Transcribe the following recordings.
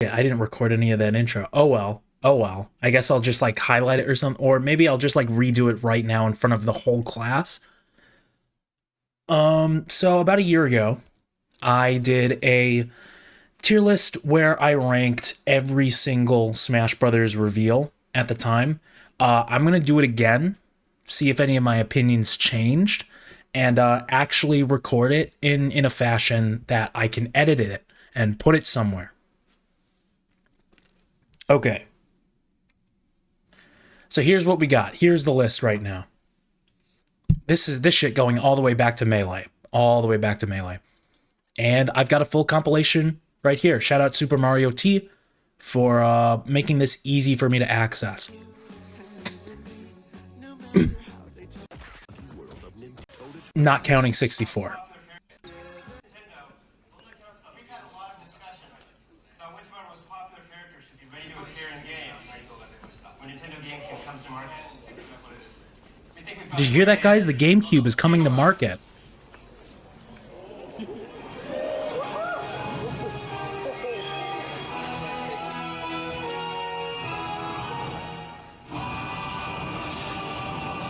Yeah, I didn't record any of that intro. Oh well. Oh well. I guess I'll just like highlight it or something, or maybe I'll just like redo it right now in front of the whole class. So about a year ago, I did a tier list where I ranked every single Smash Brothers reveal at the time. I'm gonna do it again, see if any of my opinions changed, and actually record it in a fashion that I can edit it and put it somewhere. Okay, so here's what we got. Here's the list right now. This shit going all the way back to Melee, all the way back to Melee, and I've got a full compilation right here. Shout out Super Mario T for making this easy for me to access. Not counting 64. Did you hear that, guys? The GameCube is coming to market.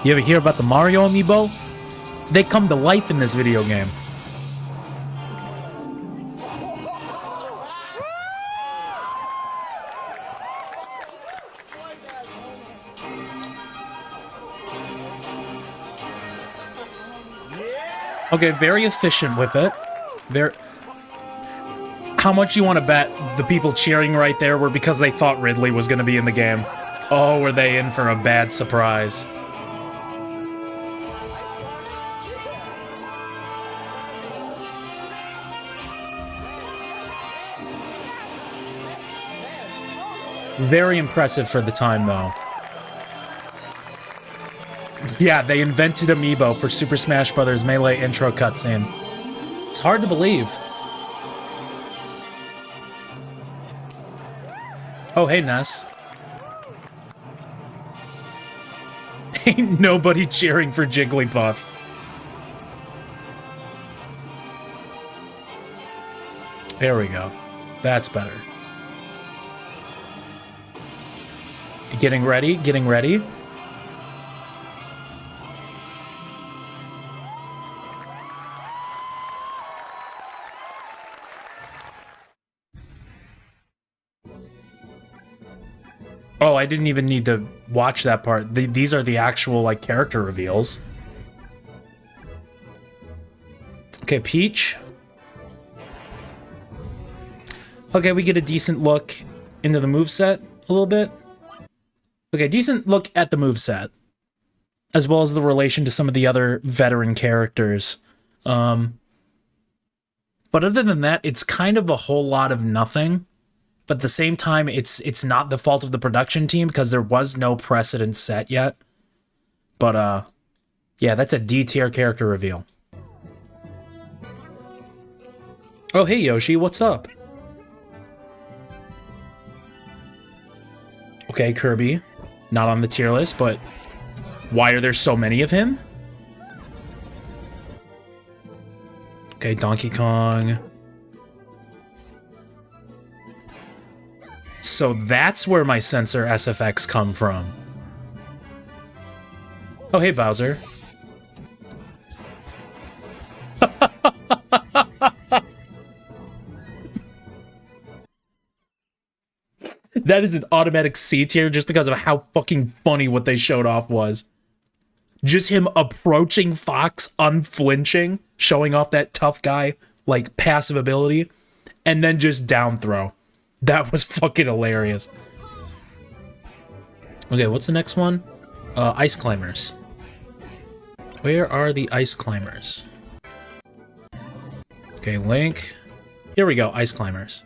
You ever hear about the Mario amiibo? They come to life in this video game. Okay, very efficient with it. Very. How much you want to bet the people cheering right there were because they thought Ridley was going to be in the game? Oh, were they in for a bad surprise? Very impressive for the time, though. Yeah, they invented Amiibo for Super Smash Bros. Melee intro cutscene. It's hard to believe. Oh, hey, Ness. Ain't nobody cheering for Jigglypuff. There we go. That's better. Getting ready, getting ready. Oh, I didn't even need to watch that part. These are the actual, like, character reveals. Okay, Peach. Okay, we get a decent look into the moveset a little bit. Okay, decent look at the moveset, as well as the relation to some of the other veteran characters. But other than that, it's kind of a whole lot of nothing. But at the same time, it's not the fault of the production team because there was no precedent set yet. But yeah, that's a D tier character reveal. Oh, hey Yoshi, what's up? Okay, Kirby, not on the tier list, but why are there so many of him? Okay, Donkey Kong. So that's where my sensor SFX come from. Oh, hey, Bowser. That is an automatic C tier just because of how fucking funny what they showed off was. Just him approaching Fox unflinching, showing off that tough guy, like, passive ability, and then just down throw. That was fucking hilarious. Okay, what's the next one? Ice Climbers. Where are the Ice Climbers? Okay, Link. Here we go, Ice Climbers.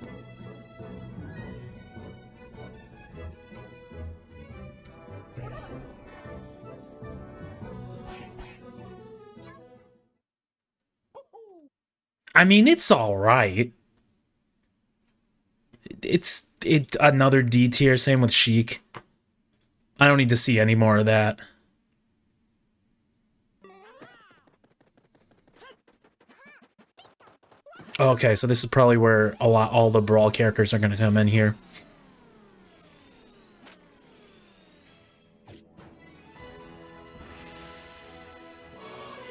I mean, it's all right. It's another D tier. Same with Sheik. I don't need to see any more of that. Okay, so this is probably where all the Brawl characters are going to come in here.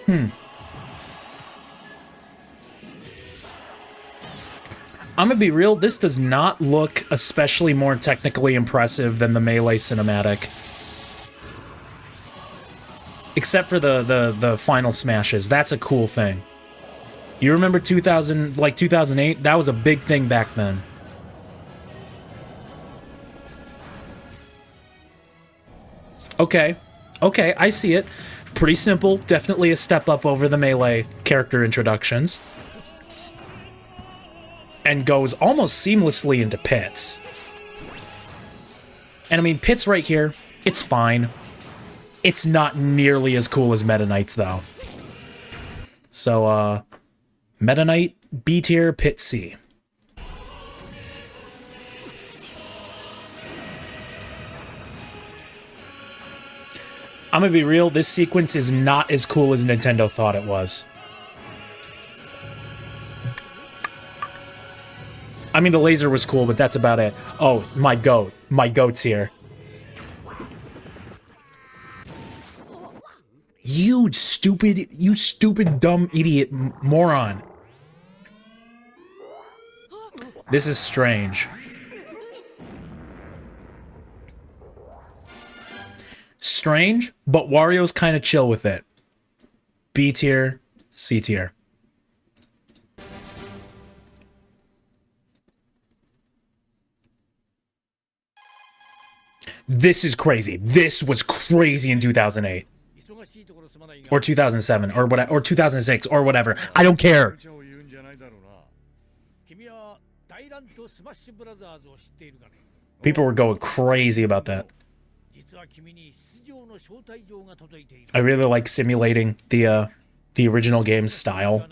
I'm gonna be real, this does not look especially more technically impressive than the Melee cinematic. Except for the final smashes. That's a cool thing. You remember 2008? That was a big thing back then. Okay. Okay, I see it. Pretty simple. Definitely a step up over the Melee character introductions. And goes almost seamlessly into Pits. And I mean, Pits right here, it's fine. It's not nearly as cool as Meta Knights, though. So, Meta Knight, B tier, Pit C. I'm gonna be real, this sequence is not as cool as Nintendo thought it was. I mean, the laser was cool, but that's about it. Oh, my goat. My goat's here. You stupid, dumb idiot moron. This is strange. Strange, but Wario's kind of chill with it. B tier, C tier. This is crazy. This was crazy in 2008. Or 2007, or whatever, or 2006, or whatever. I don't care. People were going crazy about that. I really like simulating the original game's style,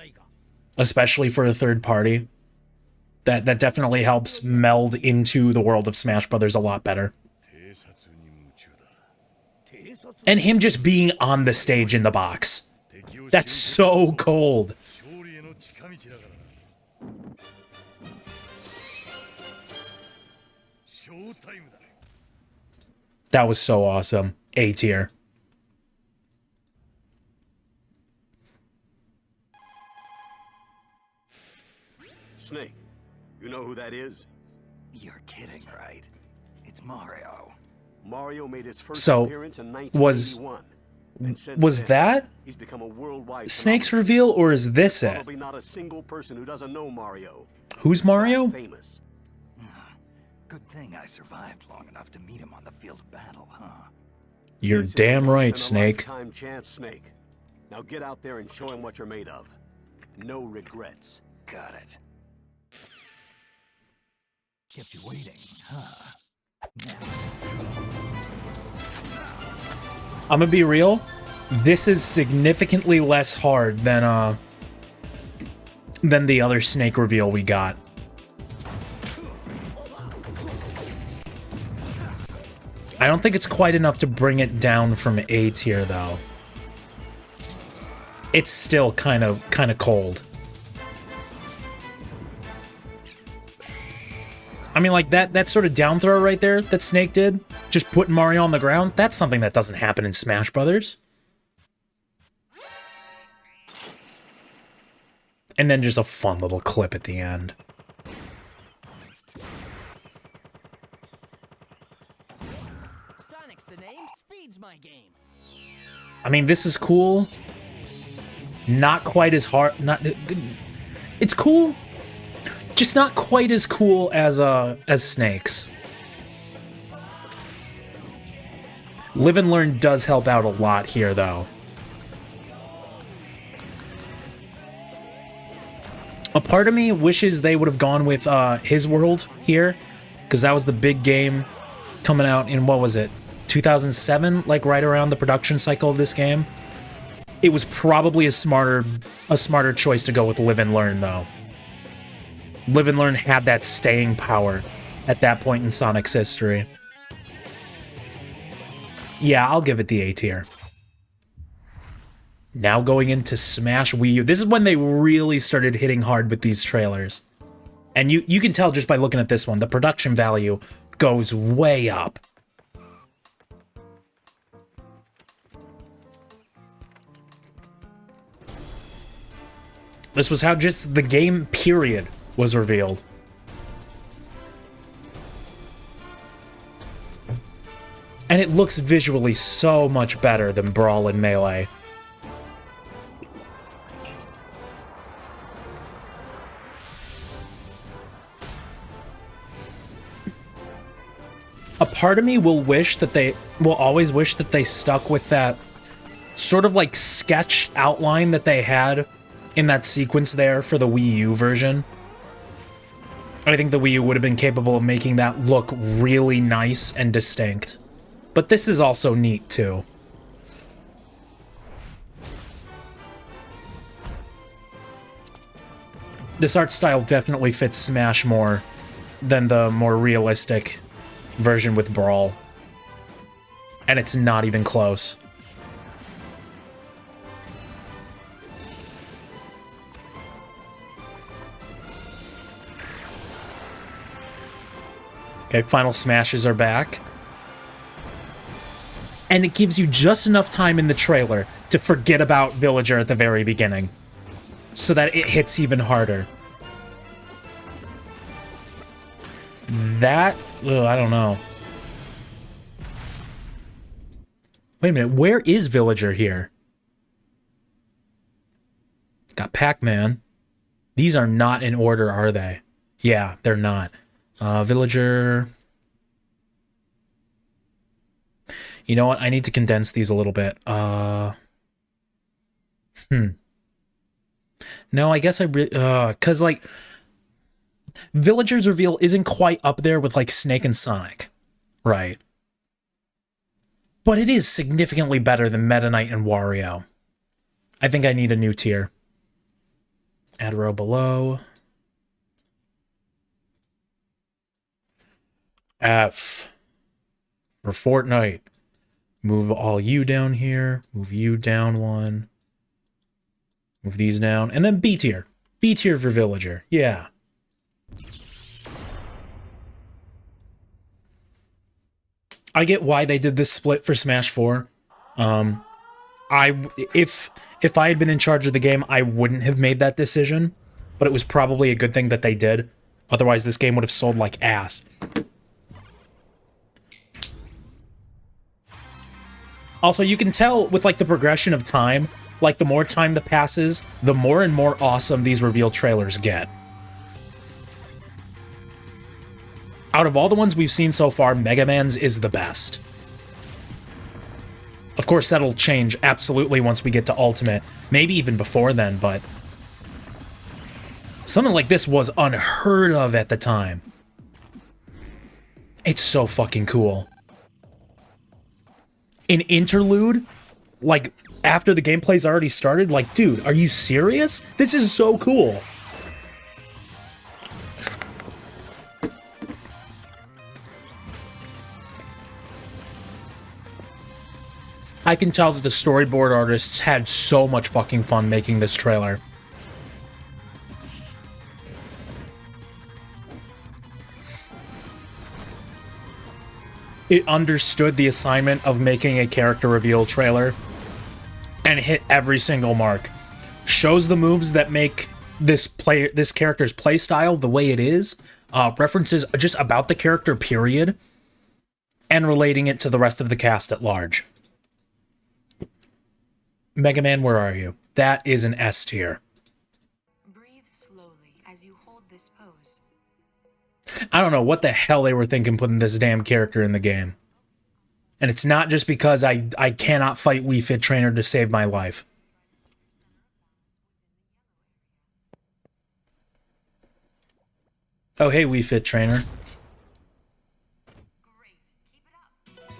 especially for a third party. That definitely helps meld into the world of Smash Brothers a lot better. And him just being on the stage in the box. That's so cold. That was so awesome. A tier. Snake, you know who that is? You're kidding, right? It's Mario. Mario made his first So, appearance in 1981. was that He's become a worldwide Snake's phenomenon. reveal, or is this it? Probably not a single person who doesn't know Mario. Who's Mario? Famous. Good thing I survived long enough to meet him on the field of battle, huh? You're This is damn a right, once in a Snake. lifetime chance, Snake. Now get out there and show him what you're made of. No regrets. Got it. Kept you waiting, huh? I'm gonna be real. This is significantly less hard than the other Snake reveal we got. I don't think it's quite enough to bring it down from A tier, though. It's still kind of cold. I mean, like, that sort of down throw right there that Snake did, just putting Mario on the ground, that's something that doesn't happen in Smash Brothers. And then just a fun little clip at the end. Sonic's the name, speed's my game. I mean, this is cool. Not quite as hard. It's cool. Just not quite as cool as Snake's. Live and Learn does help out a lot here, though. A part of me wishes they would have gone with His World here, because that was the big game coming out in, what was it, 2007? Like right around the production cycle of this game. It was probably a smarter choice to go with Live and Learn, though. Live and Learn had that staying power at that point in Sonic's history. Yeah, I'll give it the A tier. Now going into Smash Wii U. This is when they really started hitting hard with these trailers. And you can tell just by looking at this one, the production value goes way up. This was how just the game period was revealed. And it looks visually so much better than Brawl and Melee. A part of me will always wish that they stuck with that sort of like sketch outline that they had in that sequence there for the Wii U version. I think the Wii U would have been capable of making that look really nice and distinct. But this is also neat too. This art style definitely fits Smash more than the more realistic version with Brawl. And it's not even close. Okay, final smashes are back. And it gives you just enough time in the trailer to forget about Villager at the very beginning, so that it hits even harder. That, I don't know. Wait a minute, where is Villager here? Got Pac-Man. These are not in order, are they? Yeah, they're not. Villager. You know what? I need to condense these a little bit. No, I guess cause like Villager's reveal isn't quite up there with like Snake and Sonic, right? But it is significantly better than Meta Knight and Wario. I think I need a new tier. Add row below. F for Fortnite. Move all you down here. Move you down one. Move these down. And then B tier. B tier for Villager. Yeah. I get why they did this split for Smash 4. If I had been in charge of the game, I wouldn't have made that decision. But it was probably a good thing that they did. Otherwise, this game would have sold like ass. Also, you can tell with like the progression of time, like the more time that passes, the more and more awesome these reveal trailers get. Out of all the ones we've seen so far, Mega Man's is the best. Of course, that'll change absolutely once we get to Ultimate, maybe even before then, but something like this was unheard of at the time. It's so fucking cool. An interlude, like, after the gameplay's already started, like, dude, are you serious? This is so cool. I can tell that the storyboard artists had so much fucking fun making this trailer. It understood the assignment of making a character reveal trailer and hit every single mark. Shows the moves that make this character's playstyle the way it is, references just about the character period, and relating it to the rest of the cast at large. Mega Man, where are you? That is an S tier. Breathe slowly as you hold this pose. I don't know what the hell they were thinking putting this damn character in the game. And it's not just because I cannot fight Wii Fit Trainer to save my life. Oh, hey, Wii Fit Trainer. Great. Keep it up.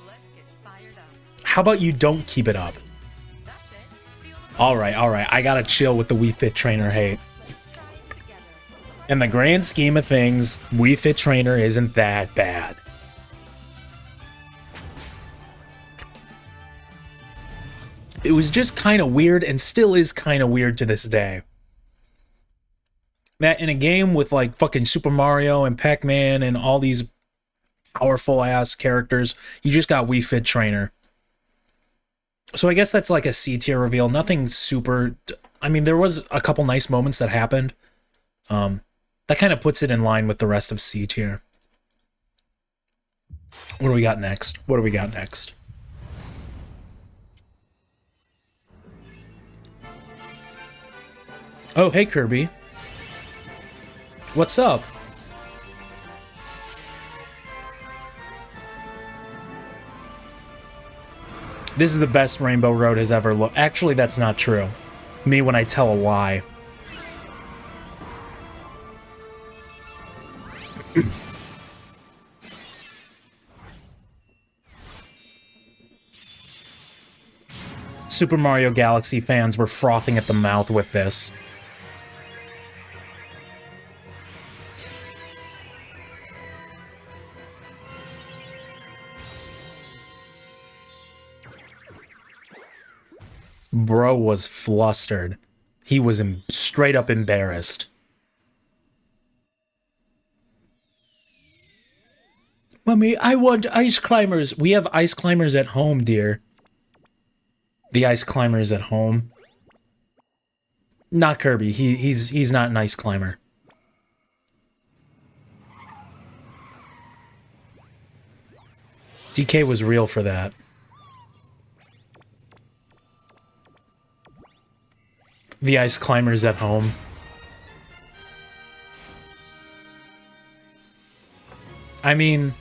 Let's get fired up. How about you don't keep it up? That's it. Feel the All right. I gotta chill with the Wii Fit Trainer hate. strength together. In the grand scheme of things, Wii Fit Trainer isn't that bad. It was just kind of weird and still is kind of weird to this day. That in a game with like fucking Super Mario and Pac-Man and all these powerful ass characters, you just got Wii Fit Trainer. So I guess that's like a C tier reveal. Nothing super. I mean, there was a couple nice moments that happened. That kind of puts it in line with the rest of C tier. What do we got next? What do we got next? Oh, hey, Kirby. What's up? This is the best Rainbow Road has ever looked. Actually, that's not true. Me when I tell a lie. Super Mario Galaxy fans were frothing at the mouth with this. Bro was flustered. He was straight up embarrassed. Mommy, I want ice climbers. We have ice climbers at home, dear. The ice climbers at home. Not Kirby. He's not an ice climber. DK was real for that. The ice climbers at home. I mean,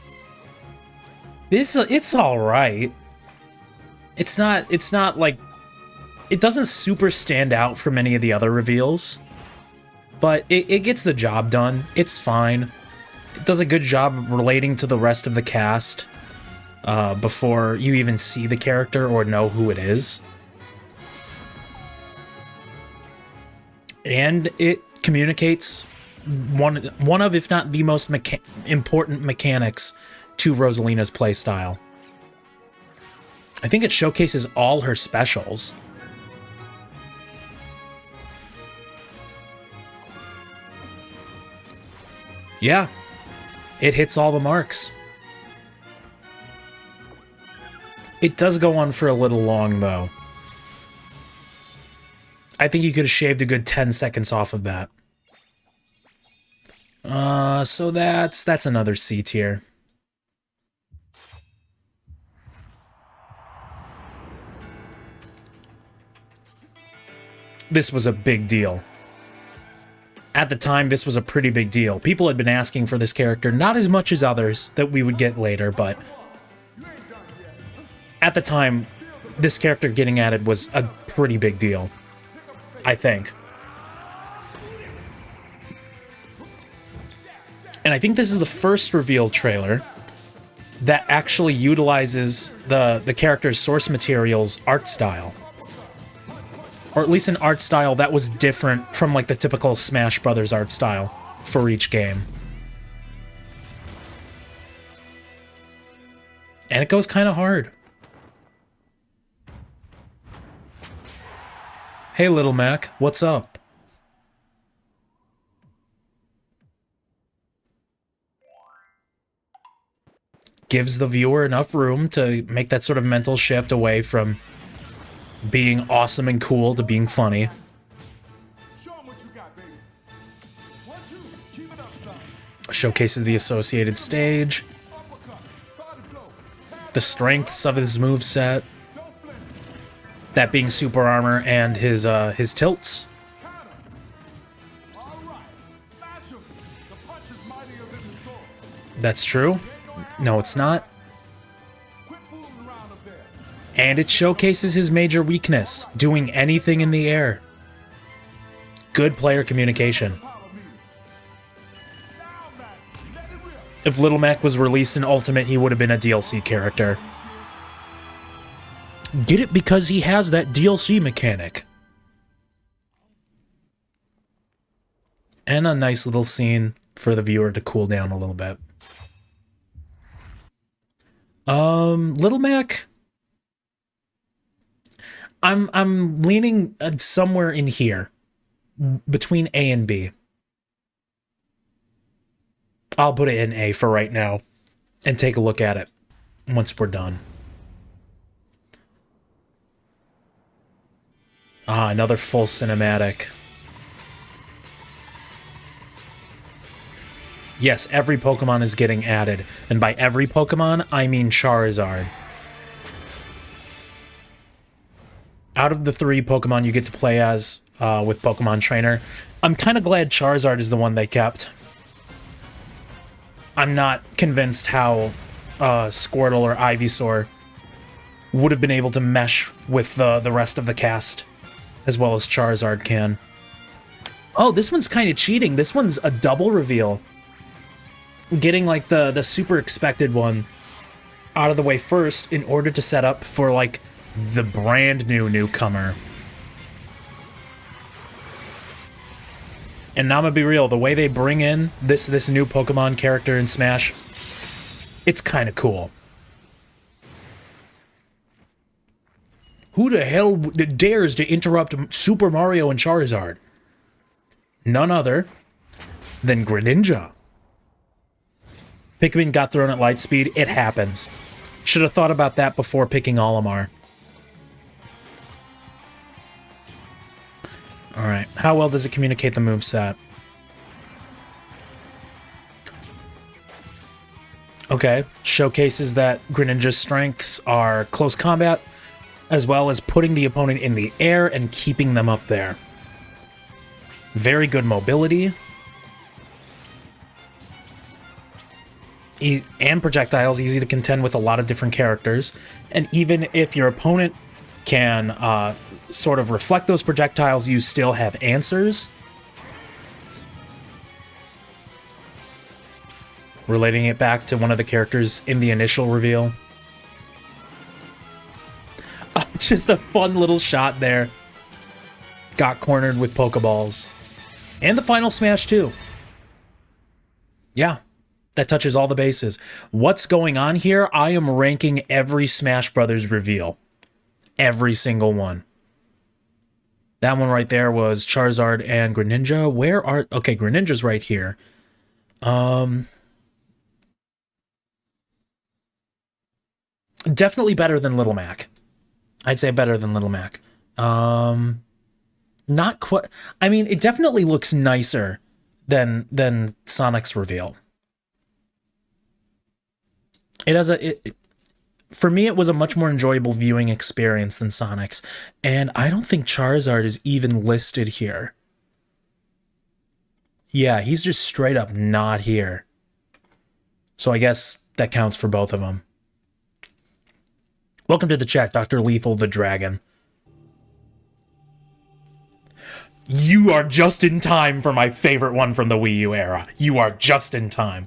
it's all right. It's not like, it doesn't super stand out from any of the other reveals, but it gets the job done. It's fine. It does a good job relating to the rest of the cast before you even see the character or know who it is. And it communicates one of, if not the most important mechanics to Rosalina's playstyle. I think it showcases all her specials. Yeah, it hits all the marks. It does go on for a little long, though. I think you could have shaved a good 10 seconds off of that. So that's another C tier. This was a big deal. At the time, this was a pretty big deal. People had been asking for this character, not as much as others that we would get later, but at the time, this character getting added was a pretty big deal. I think. And I think this is the first reveal trailer that actually utilizes the character's source material's art style. Or at least an art style that was different from like the typical Smash Brothers art style for each game. And it goes kind of hard. Hey, Little Mac, what's up? Gives the viewer enough room to make that sort of mental shift away from being awesome and cool to being funny. Showcases the associated stage, the strengths of his moveset. That being super armor and his tilts. That's true. No, it's not. And it showcases his major weakness, doing anything in the air. Good player communication. If Little Mac was released in Ultimate, he would have been a DLC character. Get it because he has that DLC mechanic. And a nice little scene for the viewer to cool down a little bit. Little Mac, I'm leaning somewhere in here between A and B. I'll put it in A for right now and take a look at it once we're done. Ah, another full cinematic. Yes, every Pokemon is getting added. And by every Pokemon, I mean Charizard. Out of the 3 Pokemon you get to play as with Pokemon Trainer, I'm kind of glad Charizard is the one they kept. I'm not convinced how Squirtle or Ivysaur would have been able to mesh with the rest of the cast as well as Charizard can. Oh, this one's kind of cheating. This one's a double reveal. Getting like the super expected one out of the way first in order to set up for like the brand new newcomer. And now I'm gonna be real, the way they bring in this new Pokemon character in Smash, it's kind of cool. Who the hell dares to interrupt Super Mario and Charizard? None other than Greninja. Pikmin got thrown at light speed. It happens. Should have thought about that before picking Olimar. Alright, how well does it communicate the moveset? Okay, showcases that Greninja's strengths are close combat, as well as putting the opponent in the air and keeping them up there. Very good mobility. And projectiles, easy to contend with a lot of different characters. And even if your opponent can sort of reflect those projectiles, you still have answers. Relating it back to one of the characters in the initial reveal. Oh, just a fun little shot there. Got cornered with Pokeballs. And the final smash too. Yeah. That touches all the bases. What's going on here? I am ranking every Smash Brothers reveal. Every single one. That one right there was Charizard and Greninja. Where are... Okay, Greninja's right here. Definitely better than Little Mac. I'd say better than Little Mac. Not quite... I mean, it definitely looks nicer than Sonic's reveal. It has for me, it was a much more enjoyable viewing experience than Sonic's, and I don't think Charizard is even listed here. Yeah, he's just straight up not here. So I guess that counts for both of them. Welcome to the chat, Dr. Lethal the Dragon. You are just in time for my favorite one from the Wii U era. You are just in time.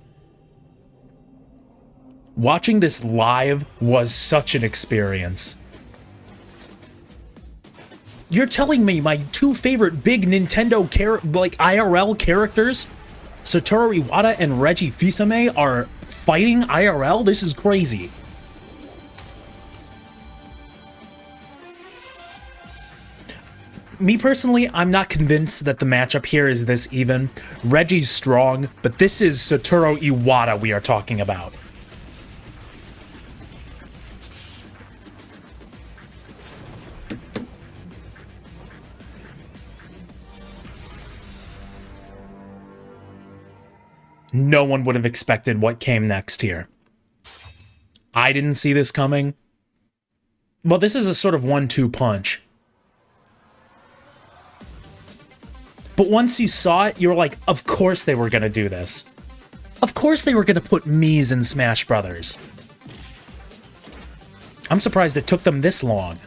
Watching this live was such an experience. You're telling me my 2 favorite big Nintendo IRL characters, Satoru Iwata and Reggie Fils-Aimé, are fighting IRL? This is crazy. Me personally, I'm not convinced that the matchup here is this even. Reggie's strong, but this is Satoru Iwata we are talking about. No one would have expected what came next here. I didn't see this coming. Well, this is a sort of 1-2 punch. But once you saw it, you were like, of course they were going to do this. Of course they were going to put Mii's in Smash Brothers. I'm surprised it took them this long.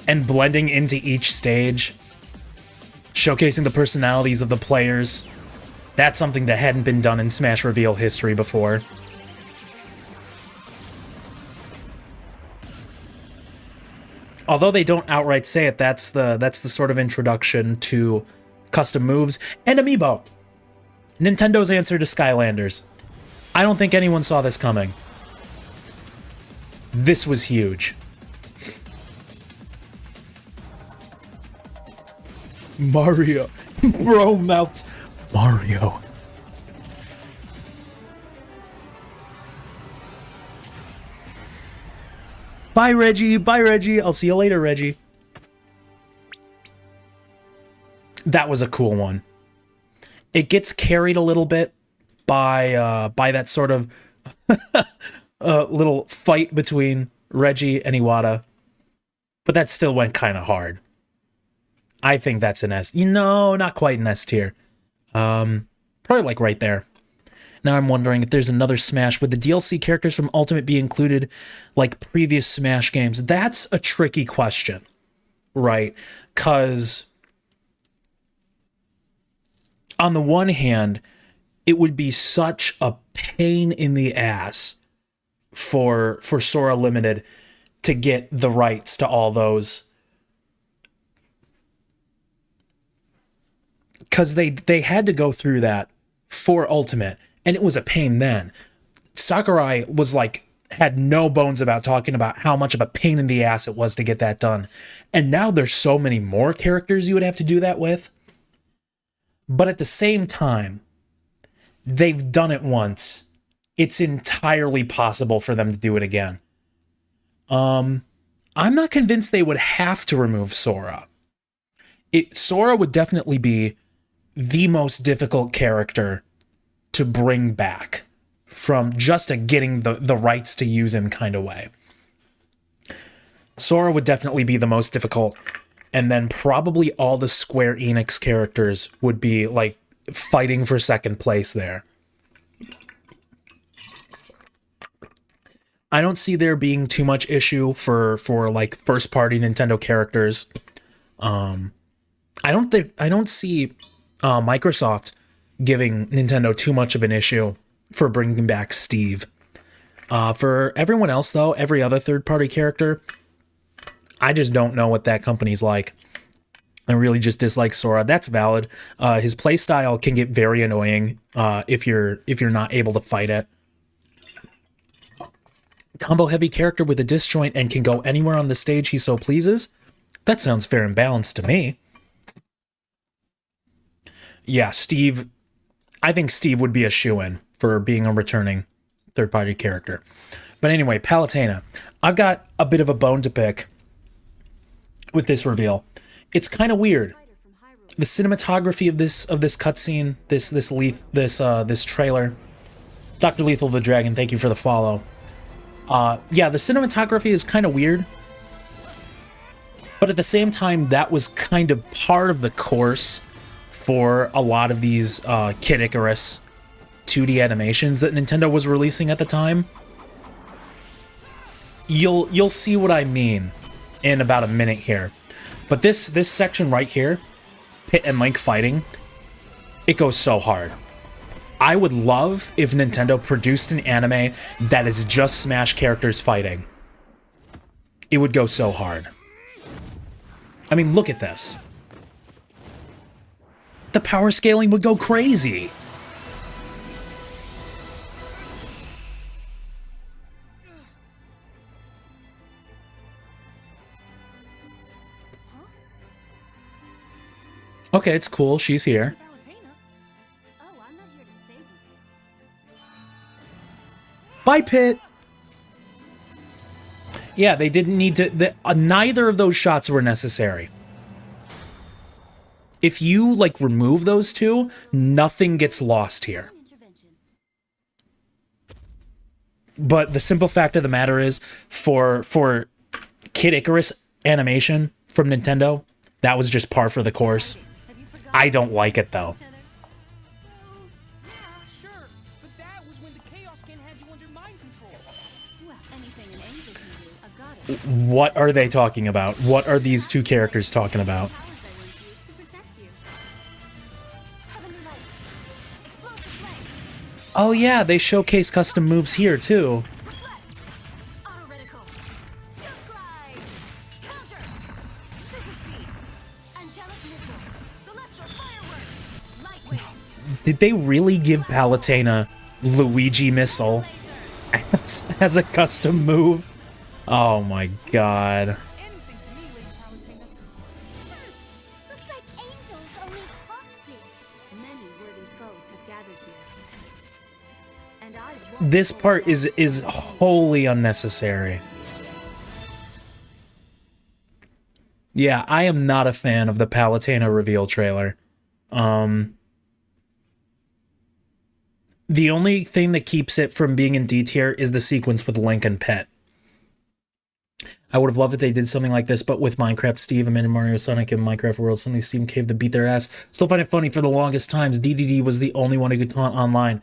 And blending into each stage, showcasing the personalities of the players. That's something that hadn't been done in Smash Reveal history before. Although they don't outright say it, that's the sort of introduction to custom moves and Amiibo. Nintendo's answer to Skylanders. I don't think anyone saw this coming. This was huge. Mario. Bro mouths Mario. Bye, Reggie. Bye, Reggie. I'll see you later, Reggie. That was a cool one. It gets carried a little bit by that sort of little fight between Reggie and Iwata, but that still went kind of hard. I think that's an S. No, not quite an S tier. Probably like right there. Now I'm wondering if there's another Smash. Would the DLC characters from Ultimate be included like previous Smash games? That's a tricky question, right? Because on the one hand, it would be such a pain in the ass for Sora Limited to get the rights to all those. Because they had to go through that for Ultimate, and it was a pain then. Sakurai was like, had no bones about talking about how much of a pain in the ass it was to get that done. And now there's so many more characters you would have to do that with. But at the same time, they've done it once. It's entirely possible for them to do it again. I'm not convinced they would have to remove Sora. Sora would definitely be the most difficult character to bring back from just a getting the rights to use him kind of way. Sora would definitely be the most difficult, and then probably all the Square Enix characters would be like fighting for second place there. I don't see there being too much issue for like first party Nintendo characters. I don't see Microsoft giving Nintendo too much of an issue for bringing back Steve. For everyone else though, every other third party character, I just don't know what that company's like. I really just dislike Sora. That's valid. His playstyle can get very annoying if you're not able to fight it. Combo heavy character with a disjoint and can go anywhere on the stage he so pleases. That sounds fair and balanced to me. Yeah, Steve. I think Steve would be a shoo-in for being a returning third-party character. But anyway, Palutena. I've got a bit of a bone to pick with this reveal. It's kind of weird. The cinematography of this cutscene, this trailer. Dr. Lethal the Dragon, thank you for the follow. Yeah, the cinematography is kind of weird. But at the same time, that was kind of part of the course for a lot of these Kid Icarus 2D animations that Nintendo was releasing at the time. You'll see what I mean in about a minute here. But this section right here, Pit and Link fighting, it goes so hard. I would love if Nintendo produced an anime that is just Smash characters fighting. It would go so hard. I mean, look at this. The power scaling would go crazy. Okay, it's cool. She's here. Oh, I'm not here to save you, Pit. Bye, Pit. Yeah, they didn't need to... neither of those shots were necessary. If you, like, remove those two, nothing gets lost here. But the simple fact of the matter is, for Kid Icarus animation from Nintendo, that was just par for the course. I don't like it, though. Yeah, sure. But that was when the Chaos King had you under mind control. Well, anything an angel can do, I've got it. What are they talking about? What are these two characters talking about? Powers I want to use to protect you. Heavenly light. Explosive flame. Oh yeah, they showcase custom moves here, too. Reflect. Auto reticle. Jump glide. Counter. Super speed. Angelic missile. Celestial fireworks. Lightweight. Did they really give Palutena Luigi missile as a custom move. Oh my god. Anything to me, Lady Palutena. Looks like angels only talk big. Many worthy foes have gathered here. And I won't This hold part back. is wholly unnecessary. Yeah, I am not a fan of the Palutena reveal trailer. The only thing that keeps it from being in D tier is the sequence with Link and Pet. I would have loved if they did something like this, but with Minecraft Steve and Mario Sonic and Minecraft World, suddenly Steve Cave to beat their ass. Still find it funny, for the longest times, DDD was the only one who could taunt online.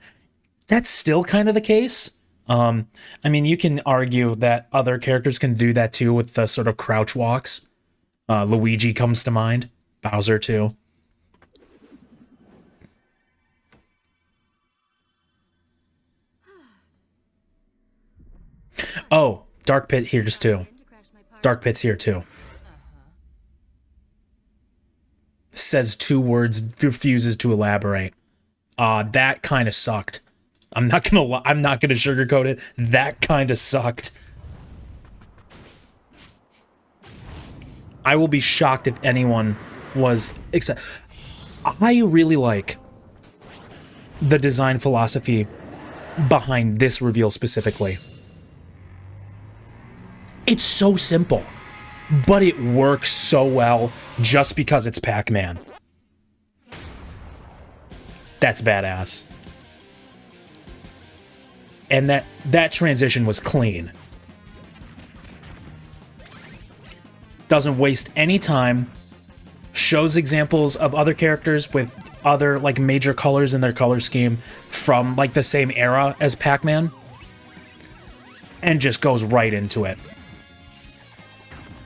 That's still kind of the case. I mean, you can argue that other characters can do that too with the sort of crouch walks. Luigi comes to mind. Bowser too. Oh, Dark Pit here's too. Dark Pit's here too. Says 2 words, refuses to elaborate. That kind of sucked. I'm not gonna sugarcoat it. That kind of sucked. I will be shocked if anyone was except I really like the design philosophy behind this reveal specifically. It's so simple, but it works so well just because it's Pac-Man. That's badass. And that transition was clean. Doesn't waste any time. Shows examples of other characters with other like major colors in their color scheme from like the same era as Pac-Man. And just goes right into it.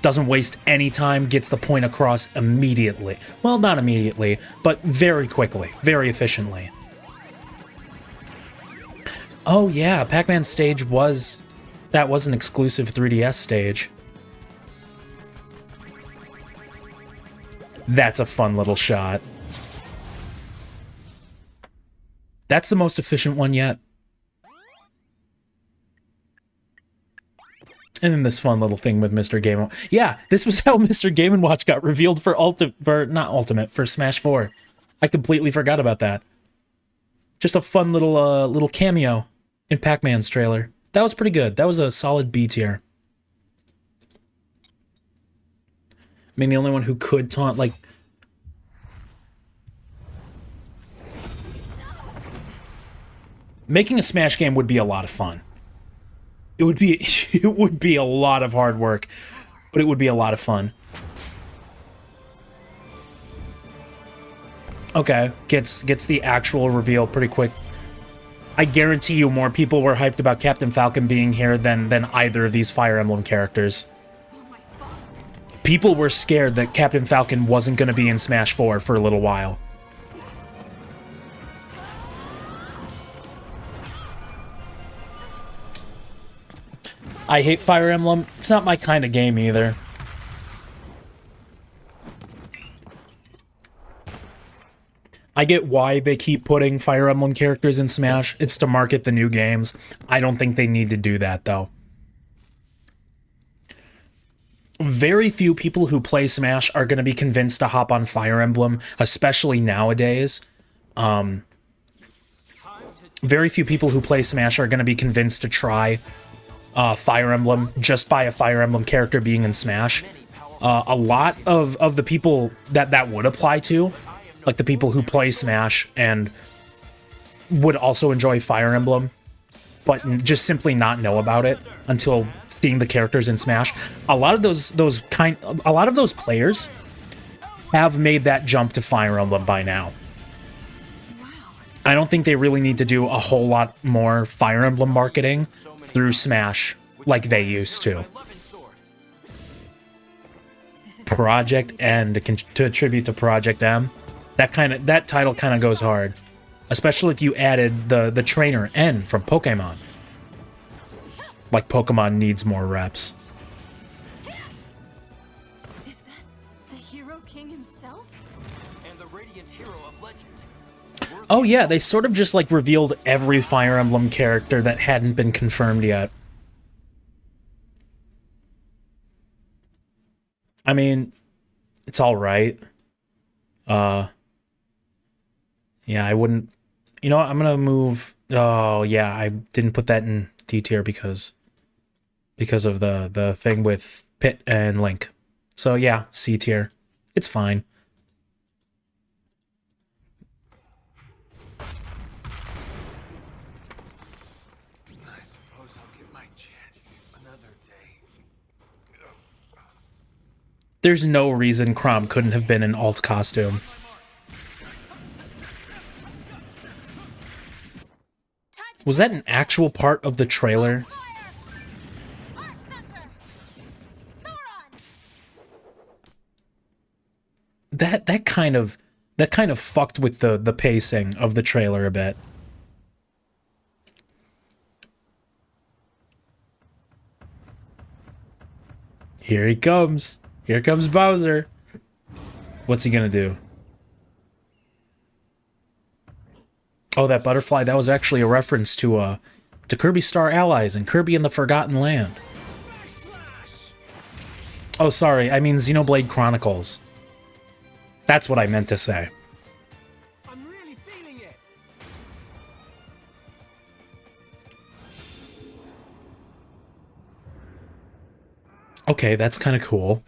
Doesn't waste any time, gets the point across immediately. Well, not immediately, but very quickly, very efficiently. Oh yeah, Pac-Man stage was an exclusive 3DS stage. That's a fun little shot. That's the most efficient one yet. And then this fun little thing with Mr. Game & Yeah, this was how Mr. Game & Watch got revealed for for Smash 4. I completely forgot about that. Just a fun little cameo in Pac-Man's trailer. That was pretty good. That was a solid B tier. I mean, the only one who could taunt, like... Making a Smash game would be a lot of fun. It would be a lot of hard work, but it would be a lot of fun. Okay, gets the actual reveal pretty quick. I guarantee you more people were hyped about Captain Falcon being here than either of these Fire Emblem characters. People were scared that Captain Falcon wasn't going to be in Smash 4 for a little while. I hate Fire Emblem. It's not my kind of game either. I get why they keep putting Fire Emblem characters in Smash. It's to market the new games. I don't think they need to do that, though. Very few people who play Smash are going to be convinced to hop on Fire Emblem, especially nowadays. Very few people who play Smash are going to be convinced to try Fire Emblem just by a Fire Emblem character being in Smash. A lot of the people that would apply to, like the people who play Smash and would also enjoy Fire Emblem, but just simply not know about it until seeing the characters in Smash. A lot of those players have made that jump to Fire Emblem by now. I don't think they really need to do a whole lot more Fire Emblem marketing through Smash like they used to. Project N, to attribute to Project M. That title kind of goes hard, especially if you added the trainer N from Pokemon. Like Pokemon needs more reps. Is that the Hero King himself? And the Radiant's hero of legend. Oh yeah, they sort of just like revealed every Fire Emblem character that hadn't been confirmed yet. I mean, it's all right. Yeah, I wouldn't. You know what? I'm gonna move. Oh yeah, I didn't put that in D tier because of the thing with Pit and Link. So yeah, C tier. It's fine. I suppose I'll get my chance another day. There's no reason Chrom couldn't have been in alt costume. Was that an actual part of the trailer? That kind of fucked with the pacing of the trailer a bit. Here he comes. Here comes Bowser. What's he gonna do? Oh, that butterfly, that was actually a reference to Kirby Star Allies and Kirby and the Forgotten Land. Oh, sorry, I mean Xenoblade Chronicles. That's what I meant to say. I'm really feeling it. Okay, that's kind of cool.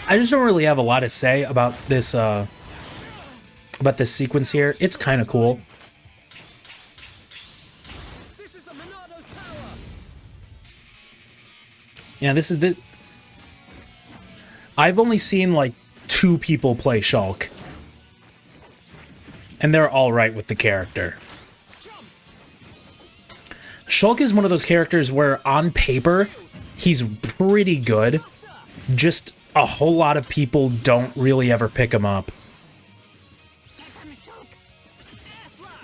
I just don't really have a lot to say about this sequence here. It's kind of cool. This is the Monado's power. Yeah, this is this. I've only seen like 2 people play Shulk, and they're all right with the character. Shulk is one of those characters where on paper he's pretty good, just a whole lot of people don't really ever pick him up.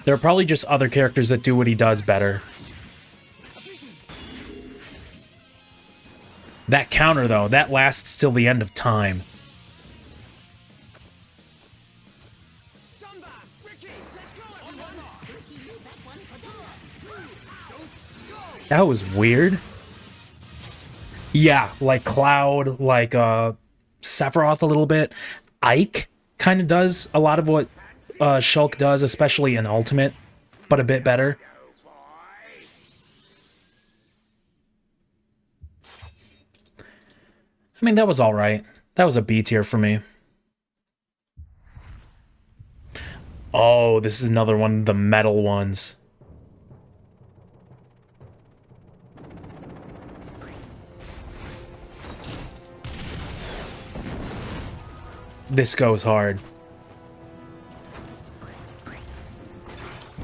There are probably just other characters that do what he does better. That counter, though, that lasts till the end of time. That was weird. Yeah, like Cloud, like Sephiroth a little bit. Ike kind of does a lot of what Shulk does, especially in Ultimate, but a bit better. I mean, that was all right. That was a B tier for me. Oh, this is another one of the metal ones. This goes hard.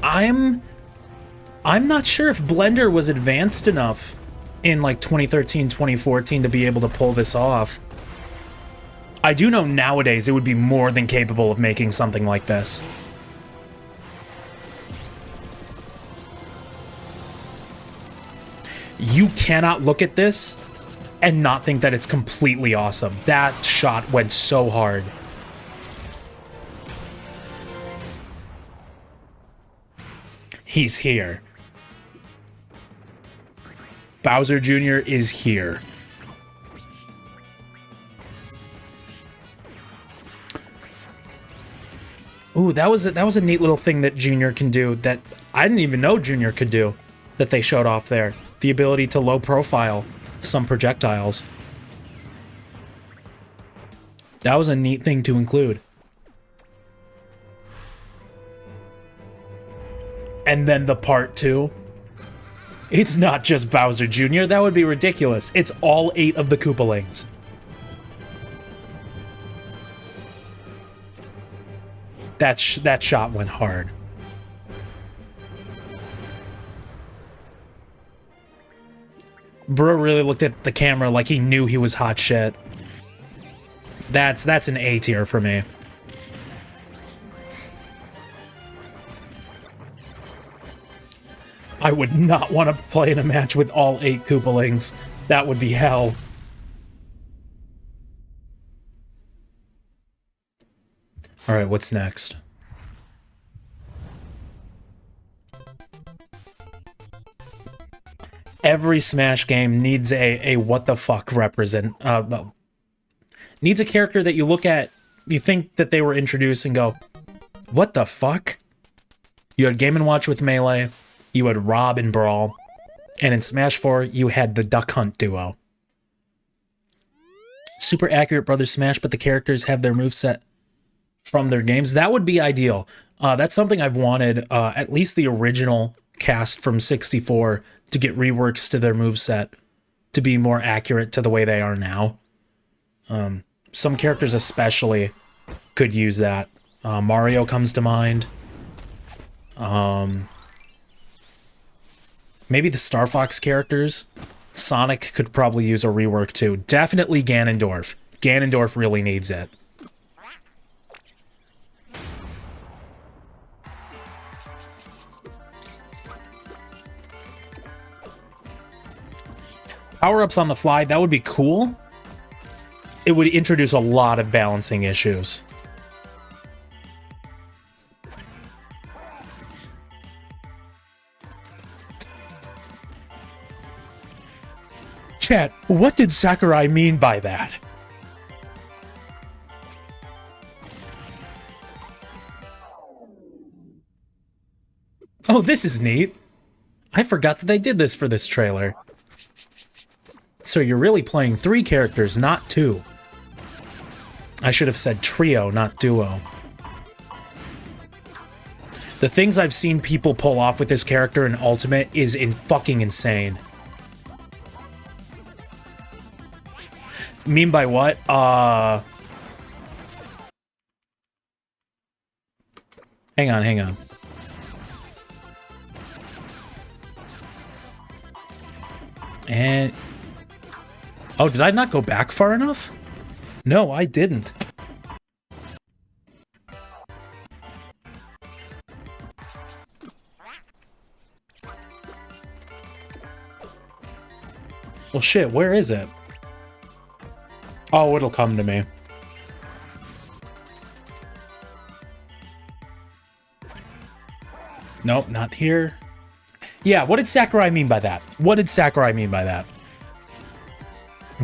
I'm not sure if Blender was advanced enough in like 2013, 2014 to be able to pull this off. I do know nowadays it would be more than capable of making something like this. You cannot look at this and not think that it's completely awesome. That shot went so hard. He's here. Bowser Jr. is here. Ooh, that was a neat little thing that Junior can do that I didn't even know Junior could do, that they showed off there. The ability to low profile some projectiles. That was a neat thing to include. And then the part 2. It's not just Bowser Jr. That would be ridiculous. It's all 8 of the Koopalings. That shot went hard. Bro really looked at the camera like he knew he was hot shit. That's an A tier for me. I would not want to play in a match with all 8 Koopalings. That would be hell. All right, what's next? Every Smash game needs a what the fuck needs a character that you look at, you think that they were introduced and go, what the fuck? You had Game & Watch with Melee, you had Rob in Brawl, and in Smash 4, you had the Duck Hunt duo. Super accurate Brother Smash, but the characters have their moveset from their games. That would be ideal. That's something I've wanted, at least the original cast from 64, to get reworks to their moveset to be more accurate to the way they are now. Some characters especially could use that. Mario comes to mind. Maybe the Star Fox characters. Sonic could probably use a rework too. Definitely Ganondorf. Ganondorf really needs it. Power-ups on the fly, that would be cool. It would introduce a lot of balancing issues. Chat, what did Sakurai mean by that? Oh, this is neat. I forgot that they did this for this trailer. So you're really playing 3 characters, not 2. I should have said trio, not duo. The things I've seen people pull off with this character in Ultimate is fucking insane. Mean by what? Hang on. And... oh, did I not go back far enough? No, I didn't. Well, shit, where is it? Oh, it'll come to me. Nope, not here. Yeah, what did Sakurai mean by that? What did Sakurai mean by that?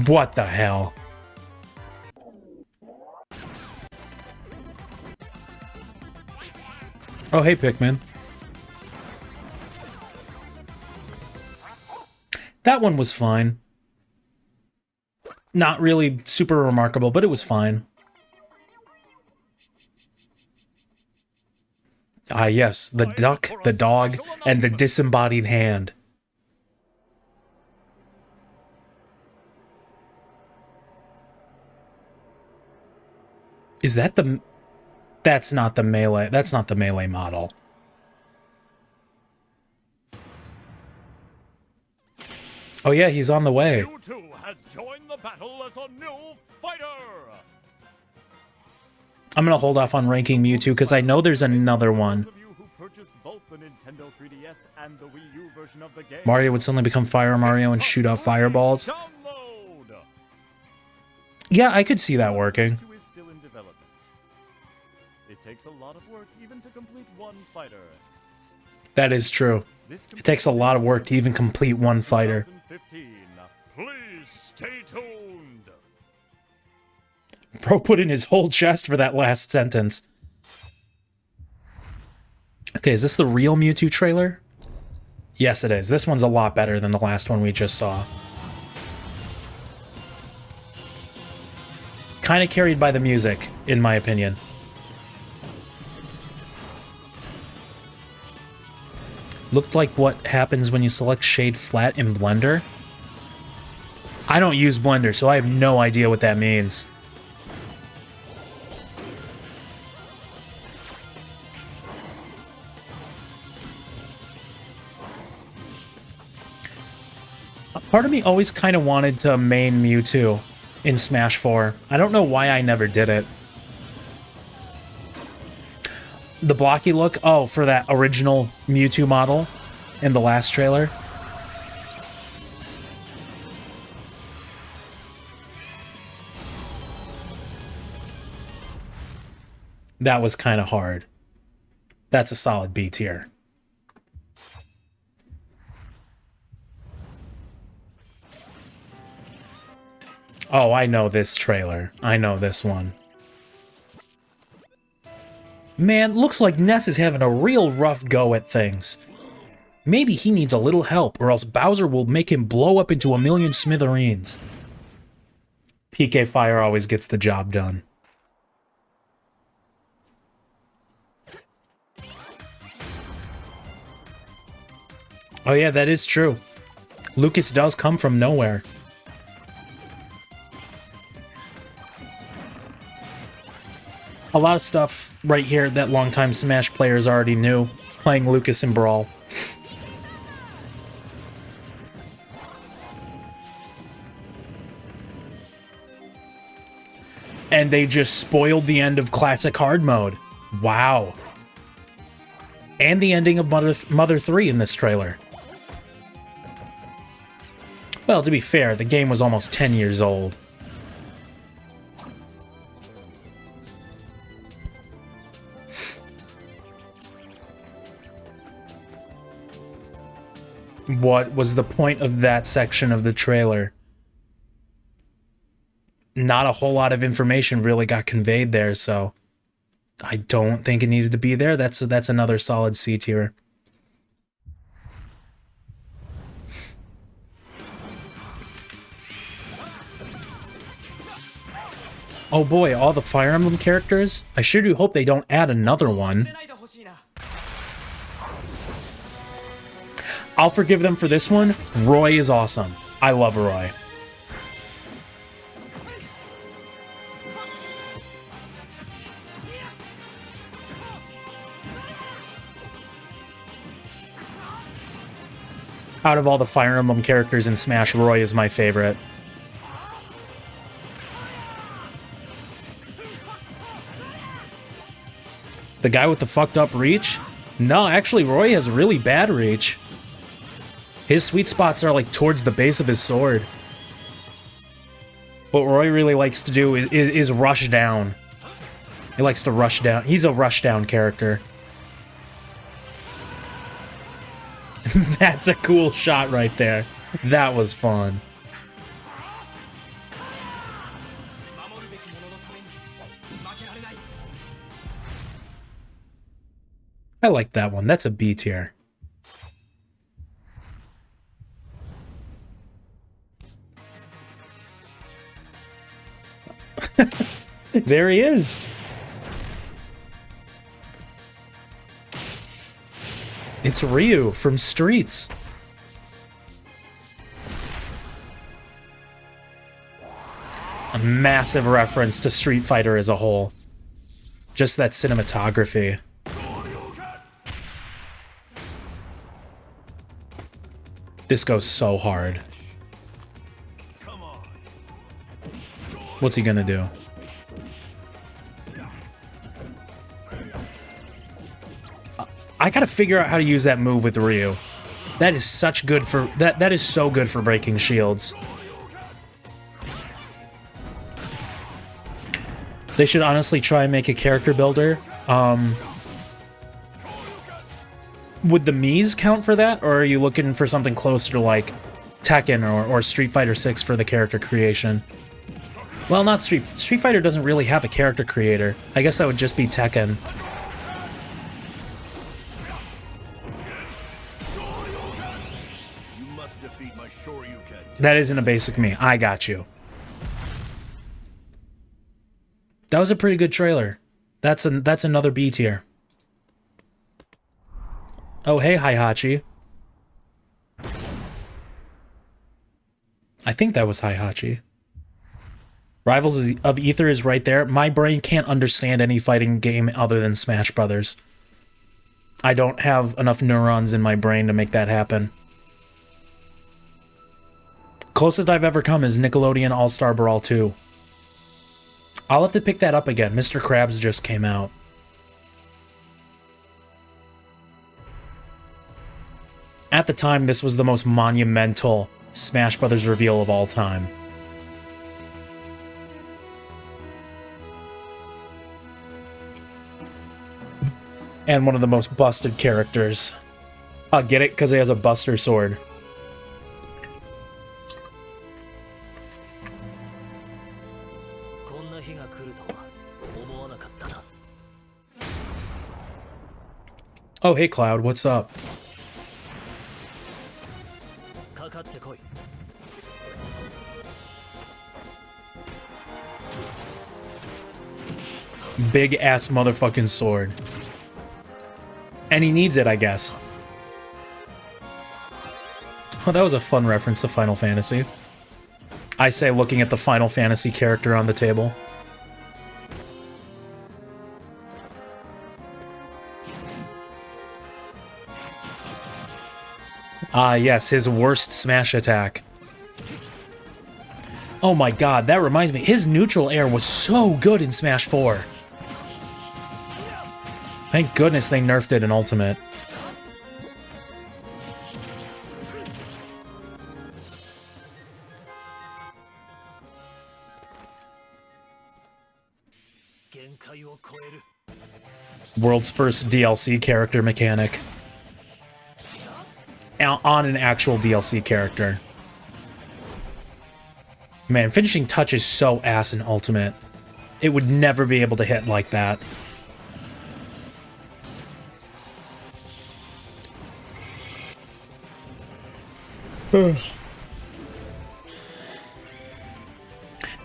What the hell? Oh, hey, Pikmin. That one was fine. Not really super remarkable, but it was fine. Ah, yes, the duck, the dog, and the disembodied hand. Is that the... that's not the Melee. That's not the Melee model. Oh yeah, he's on the way. Mewtwo has joined the battle as a new fighter. I'm gonna hold off on ranking Mewtwo because I know there's another one. Mario would suddenly become Fire Mario and shoot out fireballs. Yeah, I could see that working. It takes a lot of work even to complete one fighter. That is true. It takes a lot of work to even complete one fighter. 2015. Please stay tuned. Bro put in his whole chest for that last sentence. Okay, is this the real Mewtwo trailer? Yes, it is. This one's a lot better than the last one we just saw. Kind of carried by the music, in my opinion. Looked like what happens when you select Shade Flat in Blender. I don't use Blender, so I have no idea what that means. Part of me always kind of wanted to main Mewtwo in Smash 4. I don't know why I never did it. The blocky look? Oh, for that original Mewtwo model in the last trailer. That was kind of hard. That's a solid B tier. Oh, I know this trailer. I know this one. Man, looks like Ness is having a real rough go at things. Maybe he needs a little help, or else Bowser will make him blow up into a million smithereens. PK Fire always gets the job done. Oh yeah, that is true. Lucas does come from nowhere. A lot of stuff right here that longtime Smash players already knew, playing Lucas in Brawl. And they just spoiled the end of Classic Hard Mode. Wow. And the ending of Mother 3 in this trailer. Well, to be fair, the game was almost 10 years old. What was the point of that section of the trailer? Not a whole lot of information really got conveyed there, so I don't think it needed to be there. That's another solid C tier. Oh boy, all the Fire Emblem characters? I sure do hope they don't add another one. I'll forgive them for this one. Roy is awesome. I love Roy. Out of all the Fire Emblem characters in Smash, Roy is my favorite. The guy with the fucked up reach? No, actually, Roy has really bad reach. His sweet spots are like towards the base of his sword. What Roy really likes to do is rush down. He likes to rush down. He's a rush down character. That's a cool shot right there. That was fun. I like that one. That's a B tier. There he is. It's Ryu from Streets. A massive reference to Street Fighter as a whole. Just that cinematography. This goes so hard. What's he gonna do? I gotta figure out how to use that move with Ryu. That is such good for that is so good for breaking shields. They should honestly try and make a character builder. Would the Mii's count for that, or are you looking for something closer to like Tekken or Street Fighter 6 for the character creation? Well, not Street Fighter doesn't really have a character creator. I guess that would just be Tekken. You must defeat my Shoryuken. That isn't a basic me. I got you. That was a pretty good trailer. That's another B tier. Oh, hey, Heihachi. I think that was Heihachi. Rivals of Ether is right there. My brain can't understand any fighting game other than Smash Brothers. I don't have enough neurons in my brain to make that happen. Closest I've ever come is Nickelodeon All-Star Brawl 2. I'll have to pick that up again. Mr. Krabs just came out. At the time, this was the most monumental Smash Brothers reveal of all time. And one of the most busted characters. I'll get it because he has a Buster Sword. Oh, hey Cloud, what's up? Big ass motherfucking sword. And he needs it, I guess. Oh, that was a fun reference to Final Fantasy. I say looking at the Final Fantasy character on the table. Ah, yes, his worst smash attack. Oh my god, that reminds me, his neutral air was so good in Smash 4. Thank goodness they nerfed it in Ultimate. World's first DLC character mechanic. On an actual DLC character. Man, finishing touch is so ass in Ultimate. It would never be able to hit like that.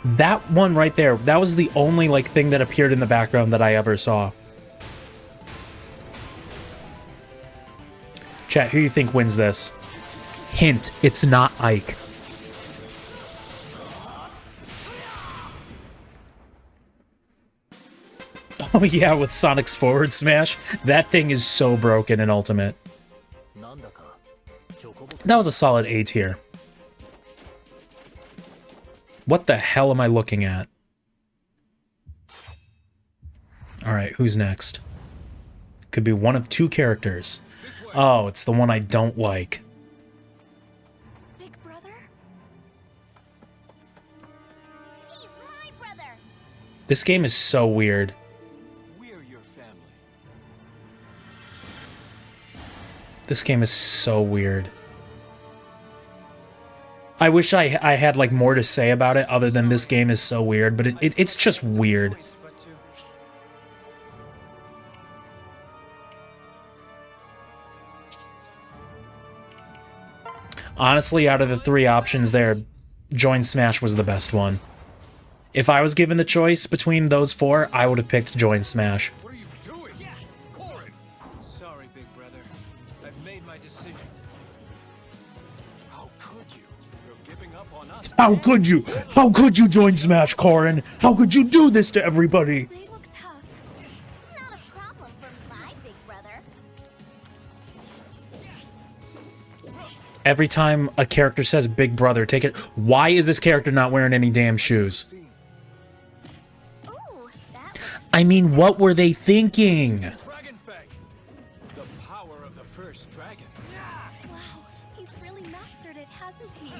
That one right there, that was the only like thing that appeared in the background that I ever saw. Chat, who do you think wins this? Hint, it's not Ike. Oh yeah, with Sonic's forward smash. That thing is so broken in Ultimate. That was a solid A tier. What the hell am I looking at? Alright, who's next? Could be one of two characters. Oh, it's the one I don't like. Big brother? He's my brother! This game is so weird. We're your family. This game is so weird. I wish I had like more to say about it other than this game is so weird, but it's just weird. Honestly, out of the three options there, Join Smash was the best one. If I was given the choice between those four, I would have picked Join Smash. What are you doing? Corrin! Sorry, big brother. I've made my decision. How could you? You're giving up on us. How could you? How could you join Smash, Corrin? How could you do this to everybody? They look tough. Not a problem for my big brother. Every time a character says Big Brother, take it. Why is this character not wearing any damn shoes? Ooh, that I mean, what were they thinking? Dragon Fang! The power of the first dragon. wow. He's really mastered it, hasn't he?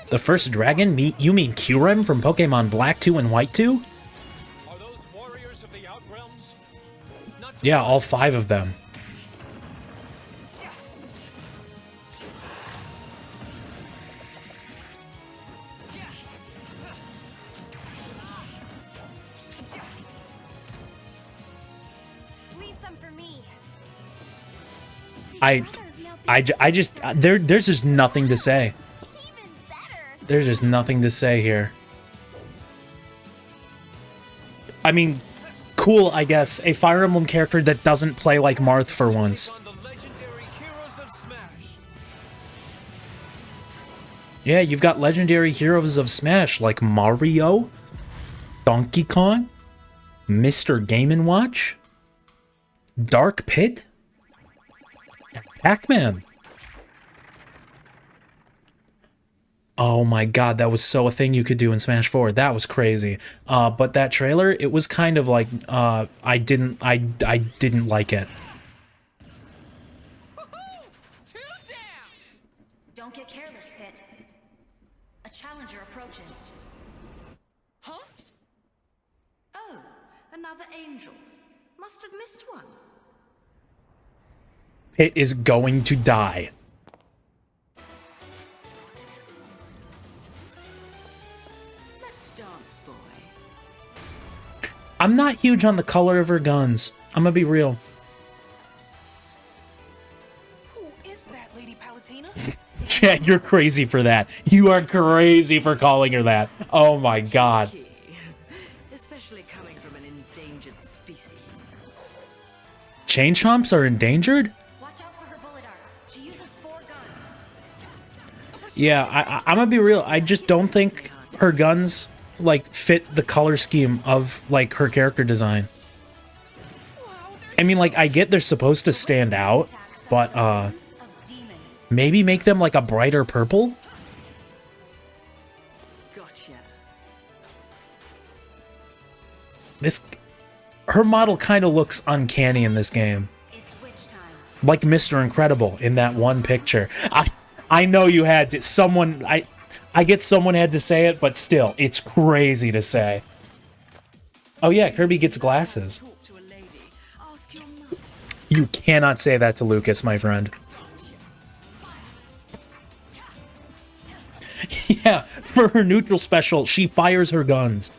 The first dragon? You mean Kyurem from Pokemon Black 2 and White 2? Are those warriors of the Outrealms? Not to Yeah, all 5 of them. Leave some for me. I just, there's just nothing to say. Even better. There's just nothing to say here. I mean, cool, I guess. A Fire Emblem character that doesn't play like Marth for once. on the legendary heroes of Smash. Yeah, you've got legendary heroes of Smash like Mario, Donkey Kong, Mr. Game & Watch, Dark Pit, and Pac-Man. Oh my god, that was so a thing you could do in Smash 4. That was crazy. But that trailer, it was kind of like I didn't like it. Woohoo! 2 down! Don't get careless, Pit. A challenger approaches. Huh? Oh, another angel. Must have missed one. Pit is going to die. Let's dance, boy. I'm not huge on the color of her guns. I'm gonna be real. Who is that, Lady Palutena? Chat, you're crazy for that. You are crazy for calling her that. Oh my god. Especially coming from an endangered species. Chain chomps are endangered? Watch out for her bullet arts. She uses 4 guns. Yeah, I'm gonna be real. I just don't think her guns like fit the color scheme of like her character design. I mean, like, I get they're supposed to stand out, but Of demons. maybe make them like a brighter purple? Gotcha. Her model kind of looks uncanny in this game. It's witch time. Like Mr. Incredible in that one picture. I know you had to, I get someone had to say it, but still, it's crazy to say. Oh yeah, Kirby gets glasses. Talk to a lady. Ask your mother. You cannot say that to Lucas, my friend. Yeah, for her neutral special, she fires her guns.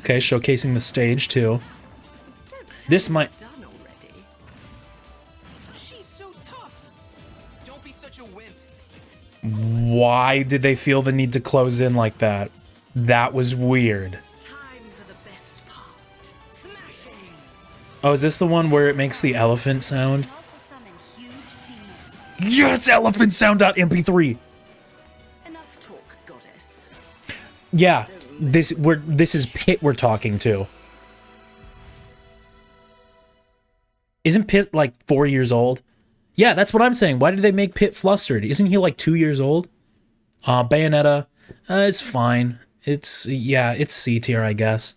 Okay, showcasing the stage too. This might... Done already. She's so tough. Don't be such a wimp. Why did they feel the need to close in like that? That was weird. Time for the best part. Smashing. Oh, is this the one where it makes the elephant sound? Can also summon huge demons. Yes, elephant sound.mp3. Enough talk, goddess. Yeah, this is Pit we're talking to. Isn't Pit like 4 years old? Yeah, that's what I'm saying. Why did they make Pit flustered? Isn't he like 2 years old? Bayonetta, it's fine. It's C tier, I guess.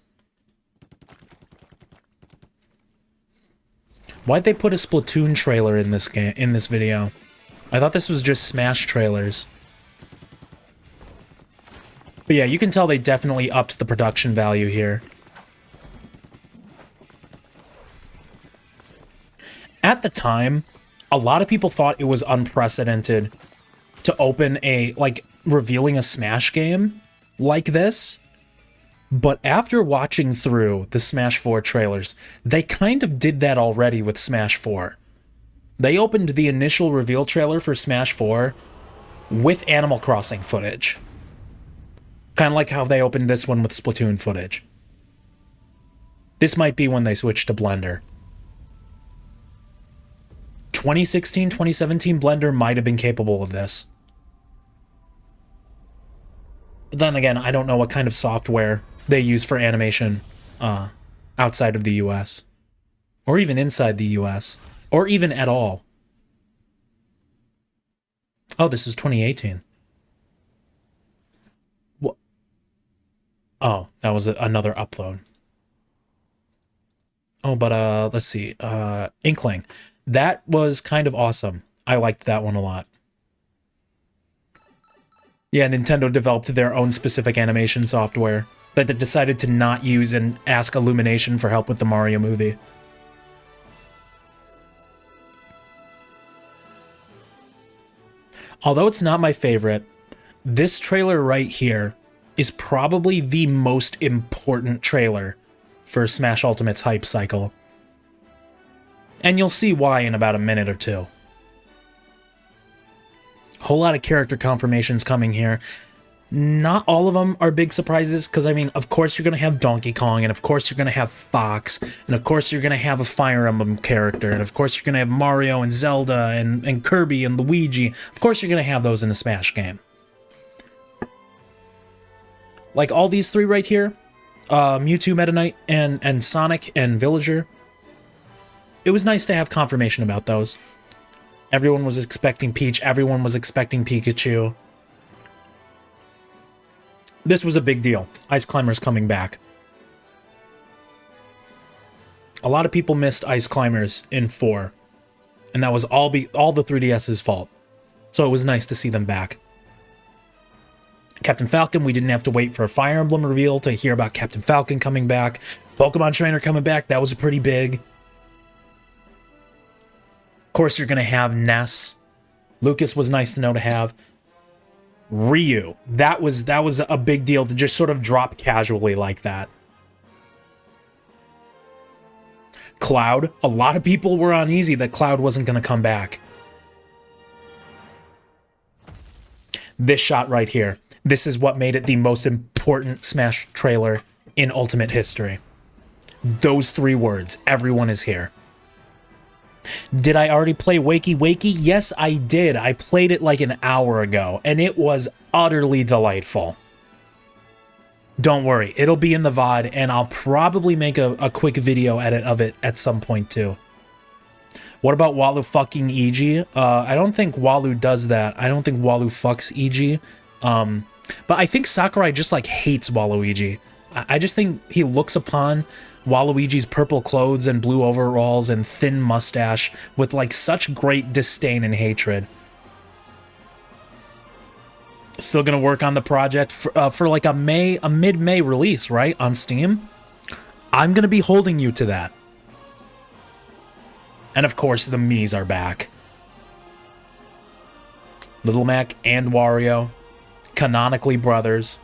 Why'd they put a Splatoon trailer in this game, in this video? I thought this was just Smash trailers. But yeah, you can tell they definitely upped the production value here. At the time, a lot of people thought it was unprecedented to open a, like, revealing a Smash game like this. But after watching through the Smash 4 trailers, they kind of did that already with Smash 4. They opened the initial reveal trailer for Smash 4 with Animal Crossing footage. Kind of like how they opened this one with Splatoon footage. This might be when they switched to Blender. 2016, 2017 Blender might have been capable of this. But then again, I don't know what kind of software they use for animation outside of the US. Or even inside the US. Or even at all. Oh, this is 2018. What? Oh, that was another upload. Oh, but let's see. Inkling. That was kind of awesome. I liked that one a lot. Yeah, Nintendo developed their own specific animation software that they decided to not use and ask Illumination for help with the Mario movie. Although it's not my favorite, this trailer right here is probably the most important trailer for Smash Ultimate's hype cycle. And you'll see why in about a minute or two. Whole lot of character confirmations coming here. Not all of them are big surprises, because, I mean, of course you're going to have Donkey Kong, and of course you're going to have Fox, and of course you're going to have a Fire Emblem character, and of course you're going to have Mario and Zelda and Kirby and Luigi. Of course you're going to have those in a Smash game. Like all these three right here, Mewtwo, Meta Knight, and Sonic and Villager. It was nice to have confirmation about those. Everyone was expecting Peach, everyone was expecting Pikachu. This was a big deal. Ice Climbers coming back. A lot of people missed Ice Climbers in 4, and that was all the 3DS's fault. So it was nice to see them back. Captain Falcon, we didn't have to wait for a Fire Emblem reveal to hear about Captain Falcon coming back. Pokemon Trainer coming back, that was pretty big. Of course, you're going to have Ness. Lucas was nice to know to have. Ryu, that was a big deal to just sort of drop casually like that. Cloud, a lot of people were uneasy that Cloud wasn't going to come back. This shot right here. This is what made it the most important Smash trailer in Ultimate history. Those 3 words, everyone is here. Did I already play Wakey Wakey? Yes, I did. I played it like an hour ago, and it was utterly delightful. Don't worry, it'll be in the VOD, and I'll probably make a quick video edit of it at some point too. What about Walu fucking EG? I don't think Walu does that. I don't think Walu fucks EG. But I think Sakurai just like hates Waluigi. I just think he looks upon Waluigi's purple clothes and blue overalls and thin mustache with like such great disdain and hatred. Still gonna work on the project for like a mid-May release, right, on Steam? I'm gonna be holding you to that. And of course, the Miis are back. Little Mac and Wario, canonically brothers.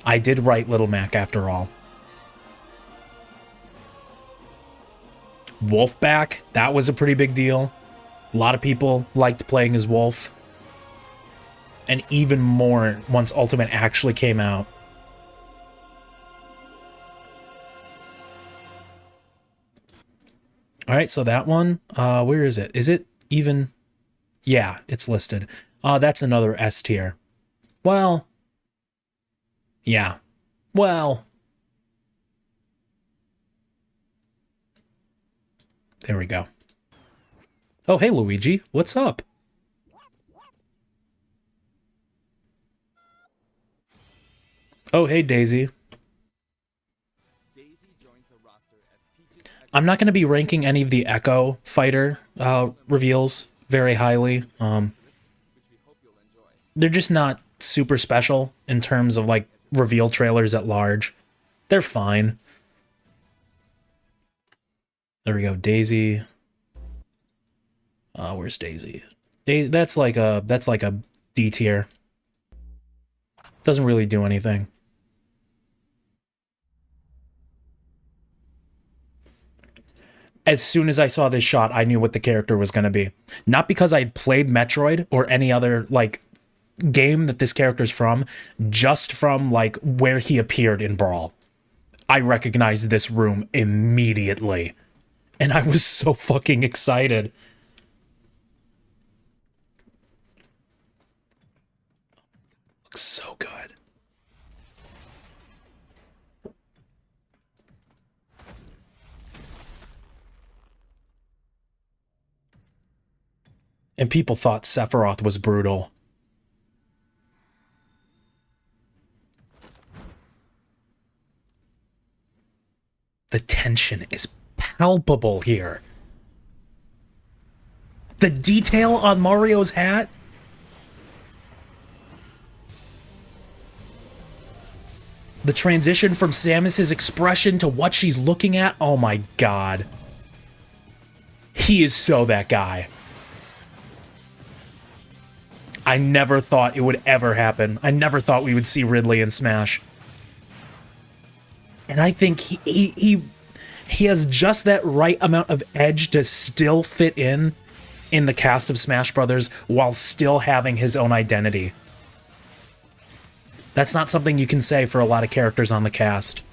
I did write Little Mac after all. Wolf back, that was a pretty big deal. A lot of people liked playing as Wolf. And even more once Ultimate actually came out. Alright, so that one, where is it? Is it even? Yeah, it's listed. That's another S tier. Well, yeah. Well, there we go. Oh, hey, Luigi. What's up? Oh, hey, Daisy. I'm not going to be ranking any of the Echo Fighter reveals very highly. They're just not super special in terms of, like, reveal trailers at large. They're fine. There we go, Daisy. Where's Daisy? That's like a D tier. Doesn't really do anything. As soon as I saw this shot, I knew what the character was going to be. Not because I'd played Metroid or any other, like, game that this character's from, just from, like, where he appeared in Brawl. I recognized this room immediately. And I was so fucking excited. Looks so good. And people thought Sephiroth was brutal. The tension is palpable here. The detail on Mario's hat. The transition from Samus's expression to what she's looking at. Oh my god. He is so that guy. I never thought it would ever happen. I never thought we would see Ridley in Smash. And I think he has just that right amount of edge to still fit in the cast of Smash Brothers while still having his own identity. That's not something you can say for a lot of characters on the cast.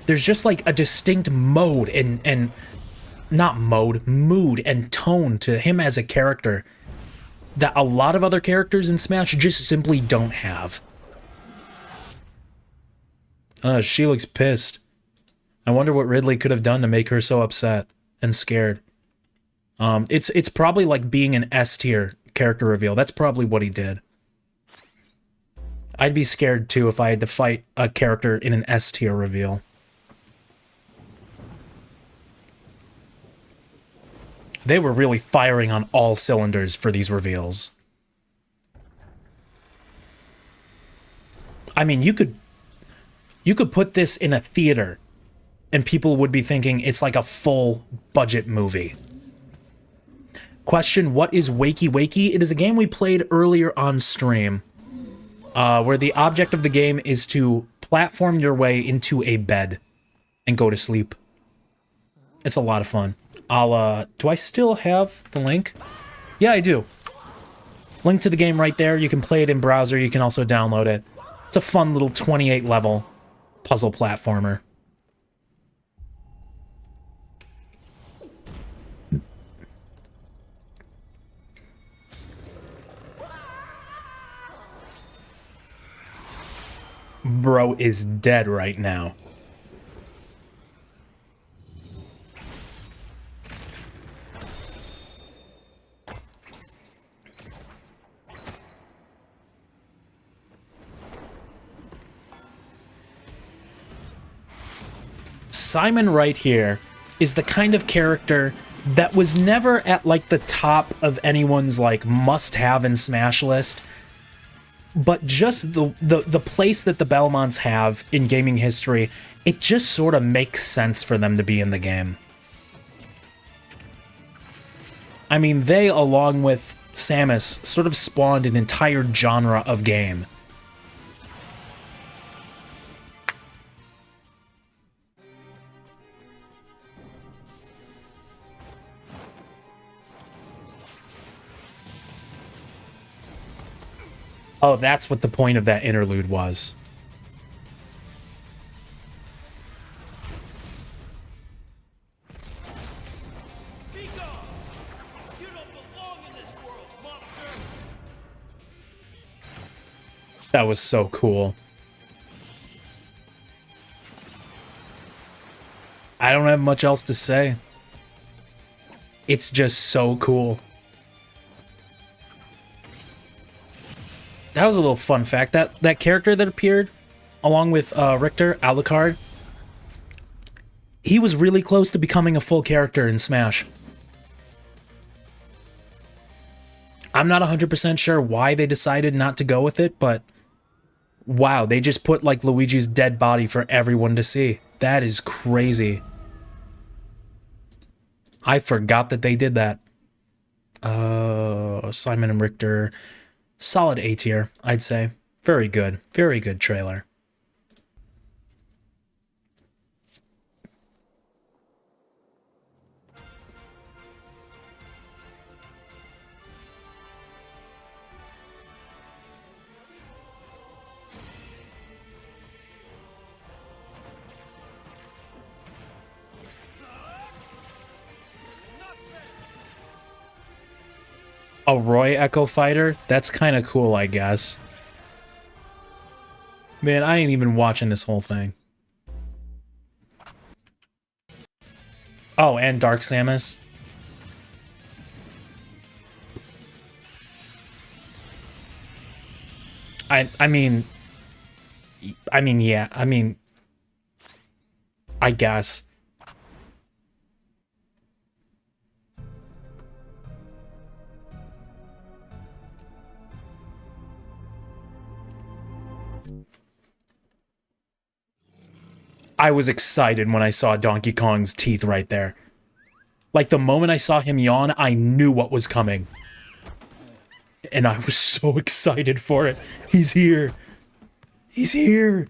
There's just like a distinct mode and not mode, mood and tone to him as a character that a lot of other characters in Smash just simply don't have. She looks pissed. I wonder what Ridley could have done to make her so upset and scared. It's probably like being an S tier character reveal. That's probably what he did. I'd be scared too if I had to fight a character in an S tier reveal. They were really firing on all cylinders for these reveals. I mean, you could put this in a theater and people would be thinking it's like a full budget movie. Question, what is Wakey Wakey? It is a game we played earlier on stream, where the object of the game is to platform your way into a bed and go to sleep. It's a lot of fun. Do I still have the link? Yeah, I do. Link to the game right there. You can play it in browser. You can also download it. It's a fun little 28 level puzzle platformer. Bro is dead right now. Simon right here is the kind of character that was never at like the top of anyone's like must-have in Smash list, but just the place that the Belmonts have in gaming history, it just sort of makes sense for them to be in the game. I mean, they, along with Samus, sort of spawned an entire genre of game. Oh, that's what the point of that interlude was. That was so cool. I don't have much else to say. It's just so cool. That was a little fun fact. That character that appeared along with Richter, Alucard, he was really close to becoming a full character in Smash. I'm not 100% sure why they decided not to go with it, but wow, they just put like Luigi's dead body for everyone to see. That is crazy. I forgot that they did that. Simon and Richter. Solid A tier, I'd say. Very good trailer. A Roy Echo Fighter? That's kind of cool, I guess. Man, I ain't even watching this whole thing. Oh, and Dark Samus. I mean, yeah, I guess. I was excited when I saw Donkey Kong's teeth right there. Like, the moment I saw him yawn, I knew what was coming. And I was so excited for it. He's here. He's here.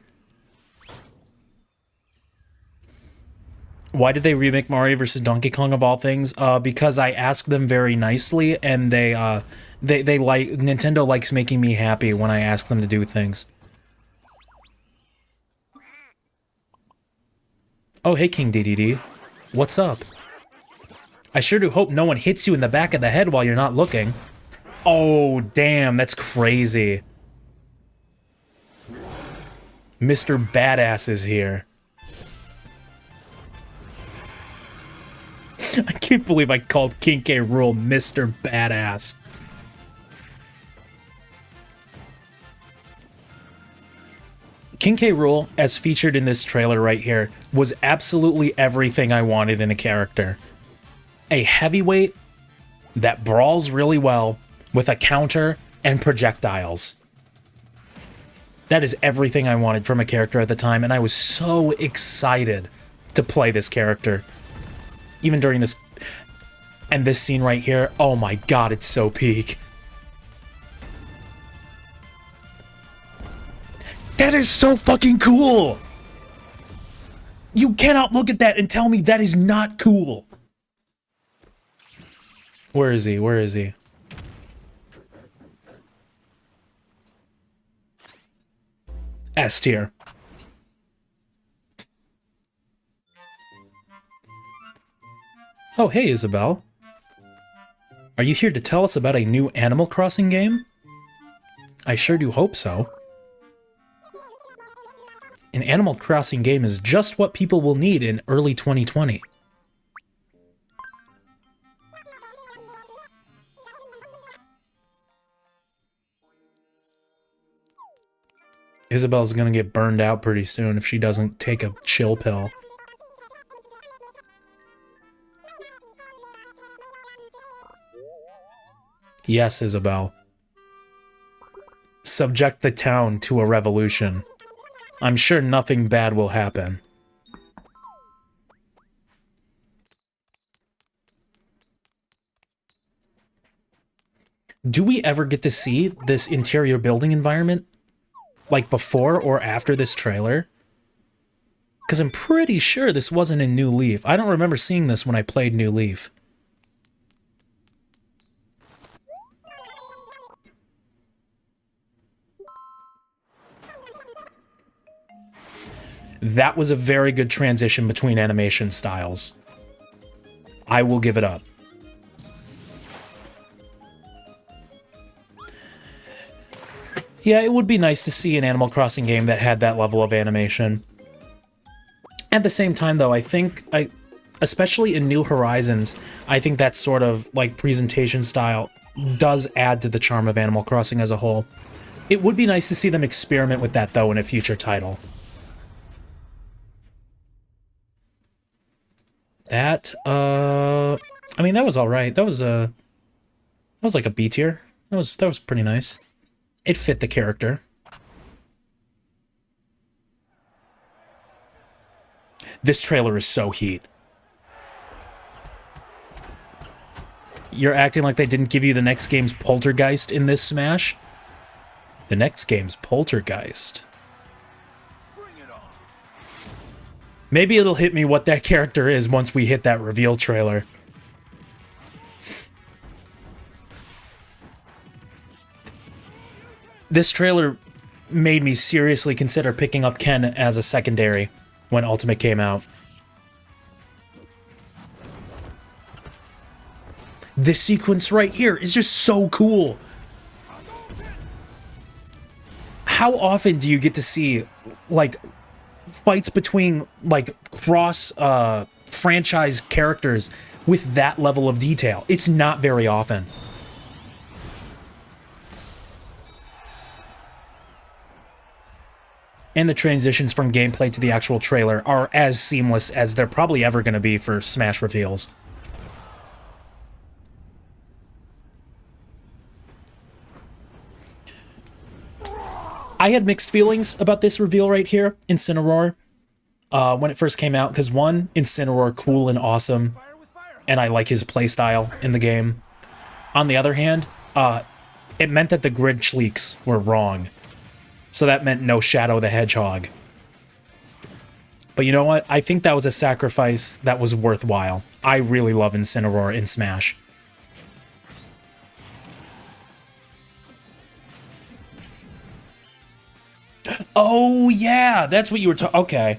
Why did they remake Mario vs. Donkey Kong of all things? Because I asked them very nicely, and they like, Nintendo likes making me happy when I ask them to do things. Oh, hey, King DDD. What's up? I sure do hope no one hits you in the back of the head while you're not looking. Oh, damn, that's crazy. Mr. Badass is here. I can't believe I called King K. Rool Mr. Badass. King K. Rool, as featured in this trailer right here, was absolutely everything I wanted in a character. A heavyweight that brawls really well with a counter and projectiles. That is everything I wanted from a character at the time, and I was so excited to play this character. Even during this... And this scene right here, oh my god, it's so peak. That is so fucking cool! You cannot look at that and tell me that is not cool. Where is he? Where is he? S tier. Oh, hey, Isabelle. Are you here to tell us about a new Animal Crossing game? I sure do hope so. An Animal Crossing game is just what people will need in early 2020. Isabelle's gonna get burned out pretty soon if she doesn't take a chill pill. Yes, Isabelle. Subject the town to a revolution. I'm sure nothing bad will happen. Do we ever get to see this interior building environment? Like before or after this trailer? Because I'm pretty sure this wasn't in New Leaf. I don't remember seeing this when I played New Leaf. That was a very good transition between animation styles. I will give it up. Yeah, it would be nice to see an Animal Crossing game that had that level of animation. At the same time, though, I think, especially in New Horizons, I think that sort of, like, presentation style does add to the charm of Animal Crossing as a whole. It would be nice to see them experiment with that, though, in a future title. That, I mean, that was alright. That was like a B tier. That was pretty nice. It fit the character. This trailer is so heat. You're acting like they didn't give you the next game's Poltergeist in this Smash? The next game's Poltergeist. Maybe it'll hit me what that character is once we hit that reveal trailer. This trailer made me seriously consider picking up Ken as a secondary when Ultimate came out. This sequence right here is just so cool. How often do you get to see, like, fights between, like, cross franchise characters with that level of detail? It's not very often. And the transitions from gameplay to the actual trailer are as seamless as they're probably ever going to be for Smash reveals. I had mixed feelings about this reveal right here, Incineroar, when it first came out, because one, Incineroar, cool and awesome, and I like his playstyle in the game. On the other hand, it meant that the Grid leaks were wrong. So that meant no Shadow the Hedgehog. But you know what? I think that was a sacrifice that was worthwhile. I really love Incineroar in Smash. Oh, yeah! That's what you were talking... Okay.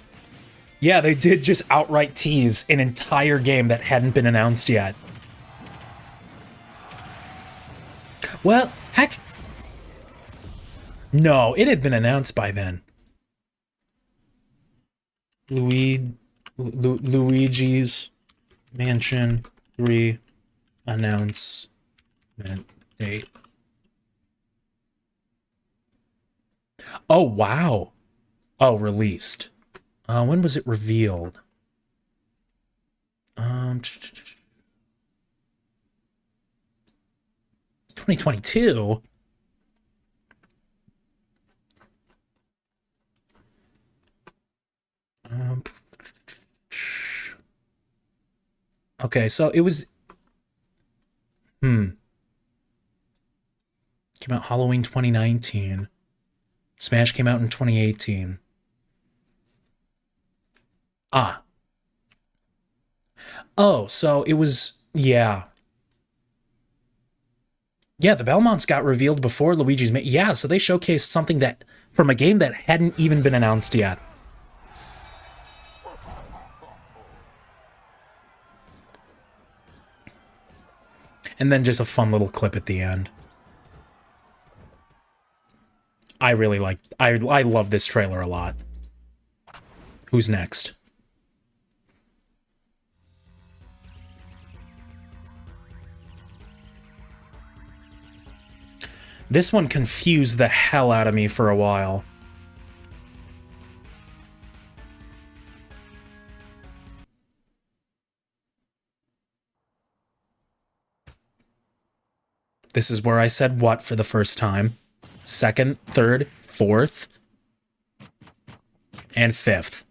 Yeah, they did just outright tease an entire game that hadn't been announced yet. Well, actually... No, it had been announced by then. Luigi's Mansion 3 announcement date. Oh, wow. Oh, released. When was it revealed? 2022? Okay, so it was... Came out Halloween 2019. Smash came out in 2018. Ah. Oh, so it was... Yeah. Yeah, the Belmonts got revealed before Luigi's... Yeah, so they showcased something that... from a game that hadn't even been announced yet. And then just a fun little clip at the end. I really like... I love this trailer a lot. Who's next? This one confused the hell out of me for a while. This is where I said what for the first time. Second, third, fourth, and fifth.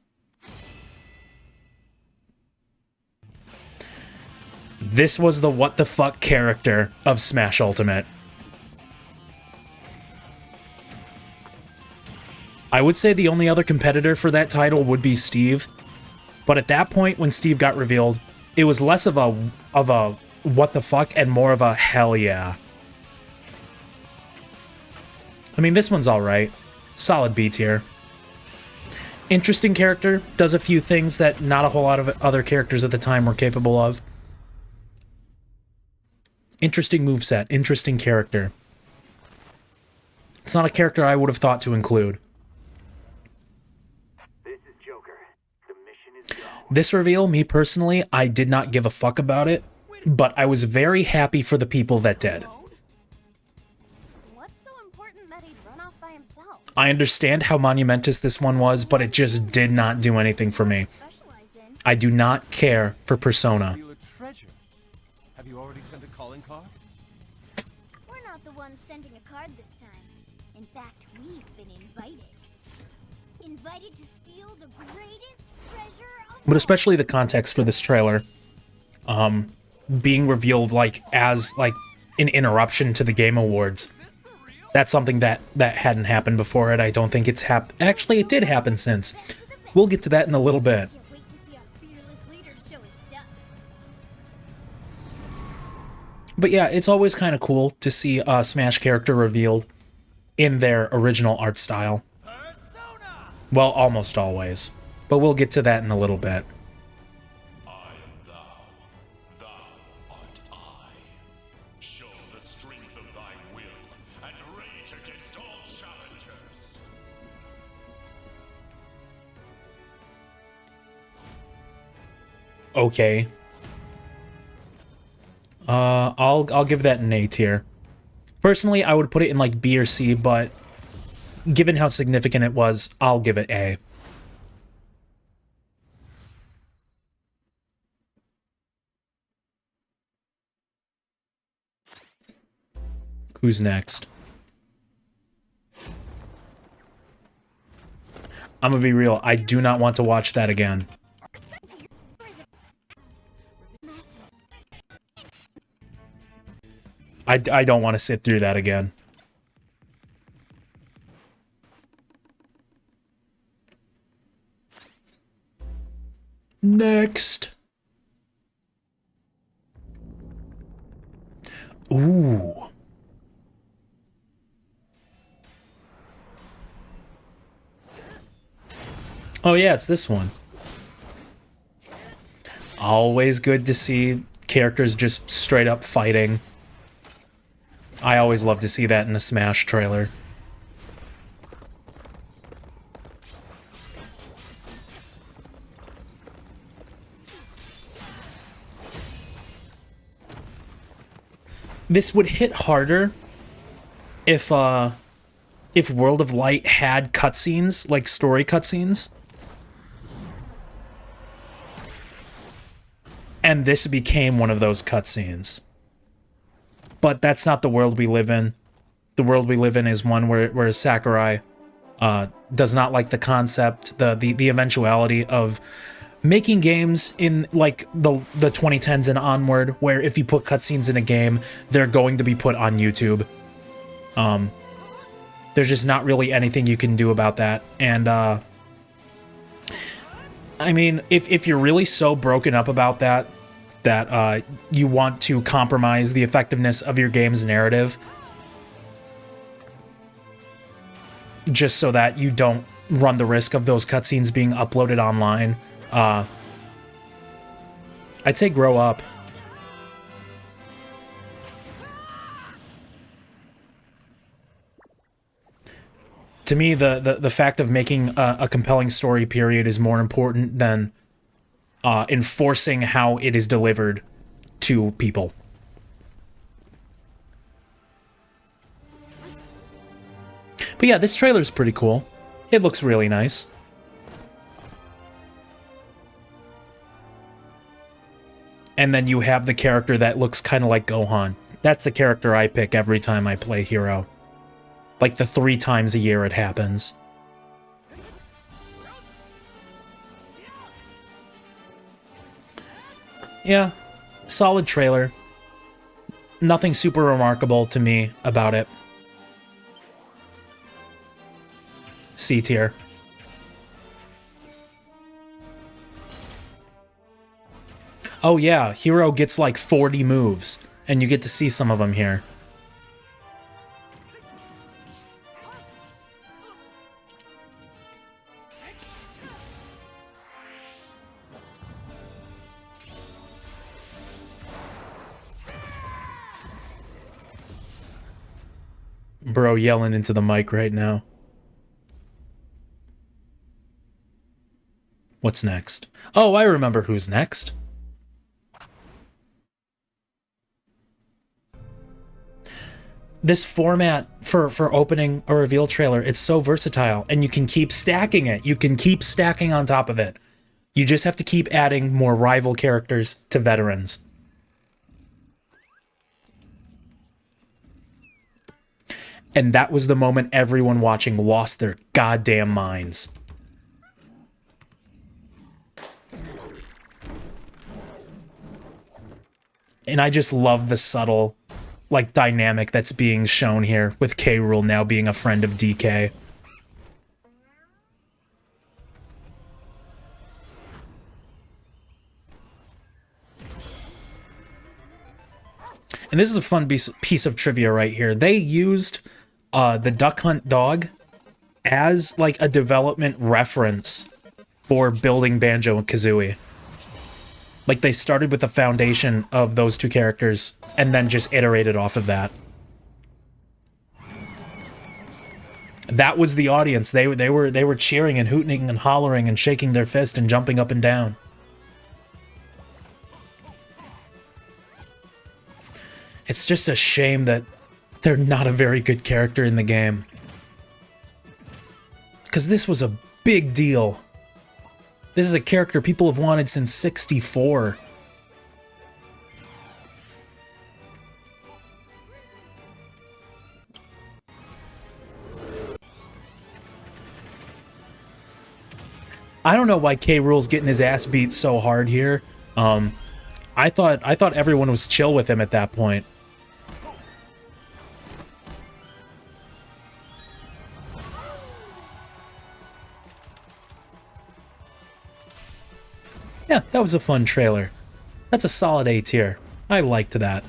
This was the what the fuck character of Smash Ultimate. I would say the only other competitor for that title would be Steve, but at that point when Steve got revealed, it was less of a what the fuck and more of a hell yeah. I mean, this one's alright. Solid B tier. Interesting character, does a few things that not a whole lot of other characters at the time were capable of. Interesting moveset, interesting character. It's not a character I would have thought to include. This reveal, me personally, I did not give a fuck about it, but I was very happy for the people that did. What's so important that he'd run off by himself? I understand how monumentous this one was, but it just did not do anything for me. Specialize in. I do not care for Persona. Feel a treasure. Have you already sent a calling card? We're not the ones sending a card this time. In fact, we've been invited. Invited to steal the greatest treasure of But especially the context for this trailer, being revealed like as like an interruption to the Game Awards. That's something that hadn't happened before, and I don't think it's actually, it did happen since. We'll get to that in a little bit. Can't wait to see our fearless leader show his stuff. But yeah, it's always kind of cool to see a Smash character revealed in their original art style. Well, almost always. But we'll get to that in a little bit. I am thou, thou art I. Show the strength of thy will, and rage against all challengers. Okay. I'll give that an A tier. Personally, I would put it in like B or C, but given how significant it was, I'll give it A. Who's next? I'm gonna be real, I do not want to watch that again. I don't want to sit through that again. Next. Ooh. Oh yeah, it's this one. Always good to see characters just straight up fighting. I always love to see that in a Smash trailer. This would hit harder if World of Light had cutscenes, like story cutscenes. And this became one of those cutscenes. But that's not the world we live in. The world we live in is one where Sakurai does not like the concept, the eventuality of making games in like the 2010s and onward, where if you put cutscenes in a game, they're going to be put on YouTube. There's just not really anything you can do about that. And I mean, if you're really so broken up about that you want to compromise the effectiveness of your game's narrative just so that you don't run the risk of those cutscenes being uploaded online, I'd say grow up. To me, the fact of making a compelling story period is more important than enforcing how it is delivered to people. But yeah, this trailer's pretty cool. It looks really nice. And then you have the character that looks kind of like Gohan. That's the character I pick every time I play Hero. Like the 3 times a year it happens. Yeah, solid trailer. Nothing super remarkable to me about it. C tier. Oh yeah, Hero gets like 40 moves, and you get to see some of them here. Bro yelling into the mic right now. What's next? Oh, I remember who's next. This format for opening a reveal trailer, it's so versatile, and you can keep stacking it. You can keep stacking on top of it. You just have to keep adding more rival characters to veterans. And that was the moment everyone watching lost their goddamn minds. And I just love the subtle, like, dynamic that's being shown here, with K. Rool now being a friend of DK. And this is a fun piece of trivia right here. They used the Duck Hunt dog as, like, a development reference for building Banjo and Kazooie. Like, they started with the foundation of those 2 characters and then just iterated off of that. That was the audience. They were cheering and hooting and hollering and shaking their fist and jumping up and down. It's just a shame that they're not a very good character in the game. Because this was a big deal. This is a character people have wanted since 64. I don't know why K. Rool's getting his ass beat so hard here. I thought everyone was chill with him at that point. Yeah, that was a fun trailer. That's a solid A tier. I liked that.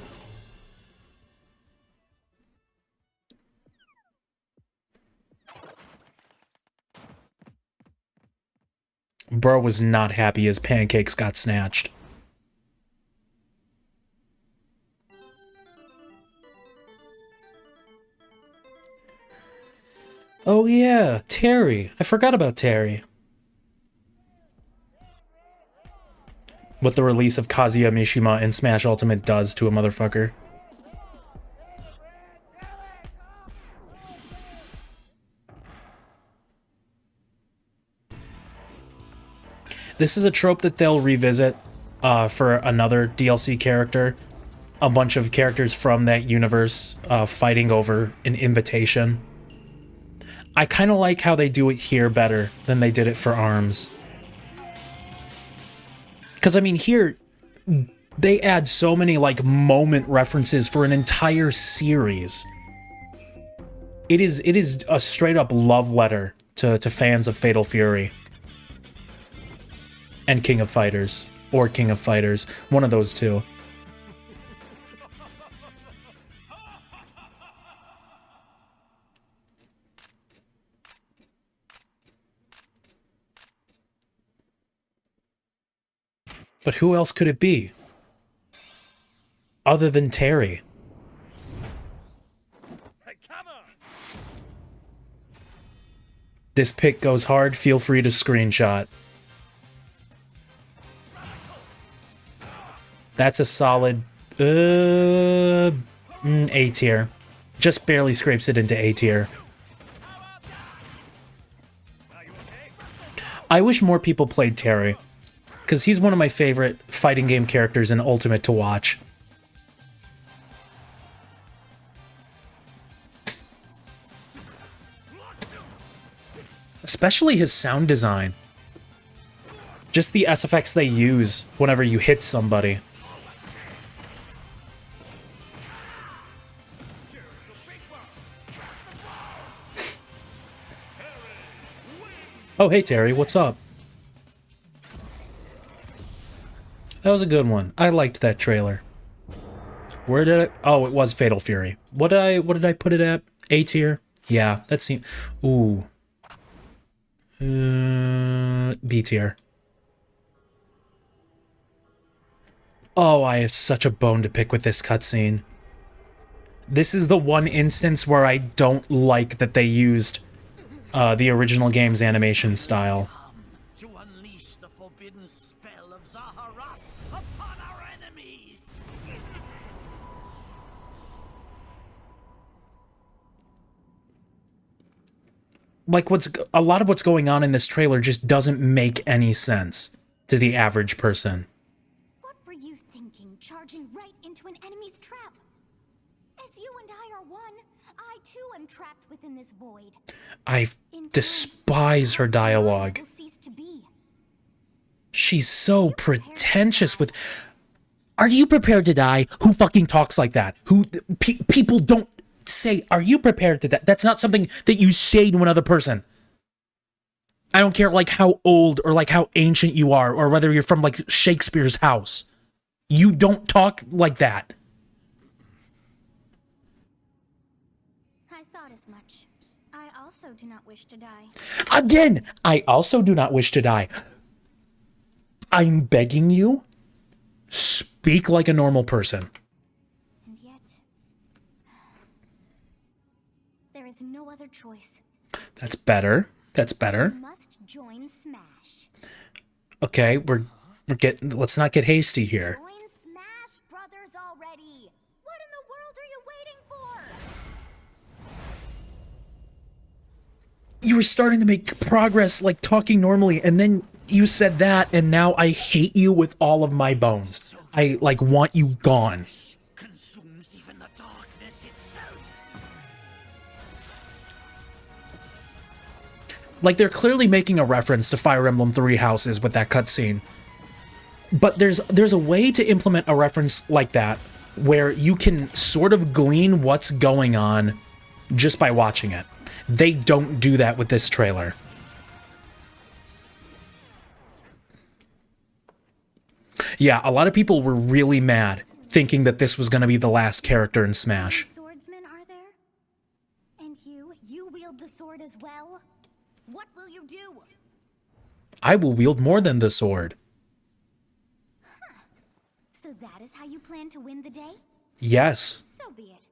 Bro was not happy his pancakes got snatched. Oh yeah, Terry. I forgot about Terry. What the release of Kazuya Mishima in Smash Ultimate does to a motherfucker. This is a trope that they'll revisit for another DLC character. A bunch of characters from that universe fighting over an invitation. I kind of like how they do it here better than they did it for ARMS. Because, I mean, here, they add so many, like, moment references for an entire series. It is a straight-up love letter to fans of Fatal Fury. And King of Fighters. Or King of Fighters. One of those two. But who else could it be? Other than Terry. This pic goes hard, feel free to screenshot. That's a solid A tier. Just barely scrapes it into A tier. I wish more people played Terry, because he's one of my favorite fighting game characters in Ultimate to watch. Especially his sound design. Just the SFX they use whenever you hit somebody. Oh, hey Terry, what's up? That was a good one. I liked that trailer. Where did I... Oh, it was Fatal Fury. What did I put it at? A tier? Yeah, that seemed... Ooh. B tier. Oh, I have such a bone to pick with this cutscene. This is the one instance where I don't like that they used the original game's animation style. To unleash the forbidden spell of Zaharat upon our enemies. Like, a lot of what's going on in this trailer just doesn't make any sense to the average person. What were you thinking, charging right into an enemy's trap? As you and I are one, I too am trapped within this void. I despise her dialogue. Will cease to be. She's so pretentious with... Are you prepared to die? Who fucking talks like that? People don't say, are you prepared to die? That's not something that you say to another person. I don't care, like, how old or, like, how ancient you are, or whether you're from, like, Shakespeare's house. You don't talk like that. I thought as much. I also do not wish to die. Again, I also do not wish to die. I'm begging you, speak like a normal person. And yet, there is no other choice. That's better. That's better. You must join Smash. Okay, let's not get hasty here. Join Smash Brothers already. What in the world are you waiting for? You were starting to make progress, like talking normally, and then you said that, and now I hate you with all of my bones. I, like, want you gone. Consumes even the darkness itself. Like, they're clearly making a reference to Fire Emblem Three Houses with that cutscene. But there's a way to implement a reference like that where you can sort of glean what's going on just by watching it. They don't do that with this trailer. Yeah, a lot of people were really mad, thinking that this was going to be the last character in Smash. Swordsmen are there? And you wield the sword as well? What will you do? I will wield more than the sword. So that is how you plan to win the day? Yes. So be it.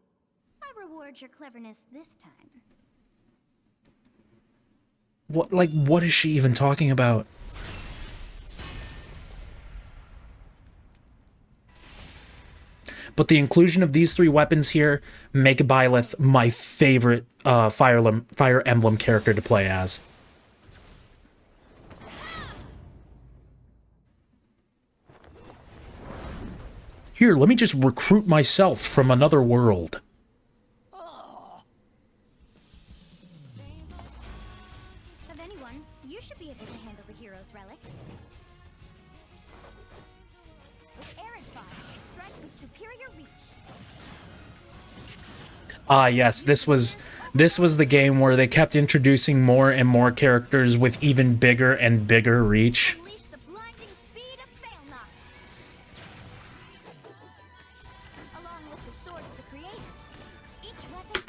I reward your cleverness this time. What is she even talking about? But the inclusion of these three weapons here make Byleth my favorite Fire Emblem character to play as. Here, let me just recruit myself from another world. Of anyone, you should be able to handle the hero's relics. Ah, yes, this was the game where they kept introducing more and more characters with even bigger and bigger reach. Unleash the blinding speed of Failnaught. Along with the sword of the creator. Each weapon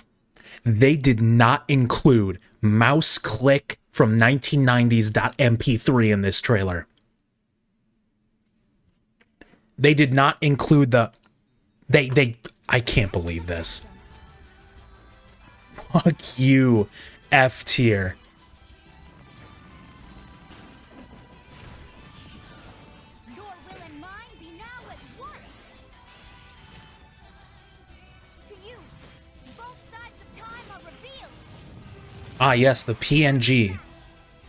They did not include mouse click from 1990s.mp3 in this trailer. They did not include the... I can't believe this. Fuck you, F tier. Your will and mine be now as one. To you, both sides of time are revealed. Ah, yes, the PNG.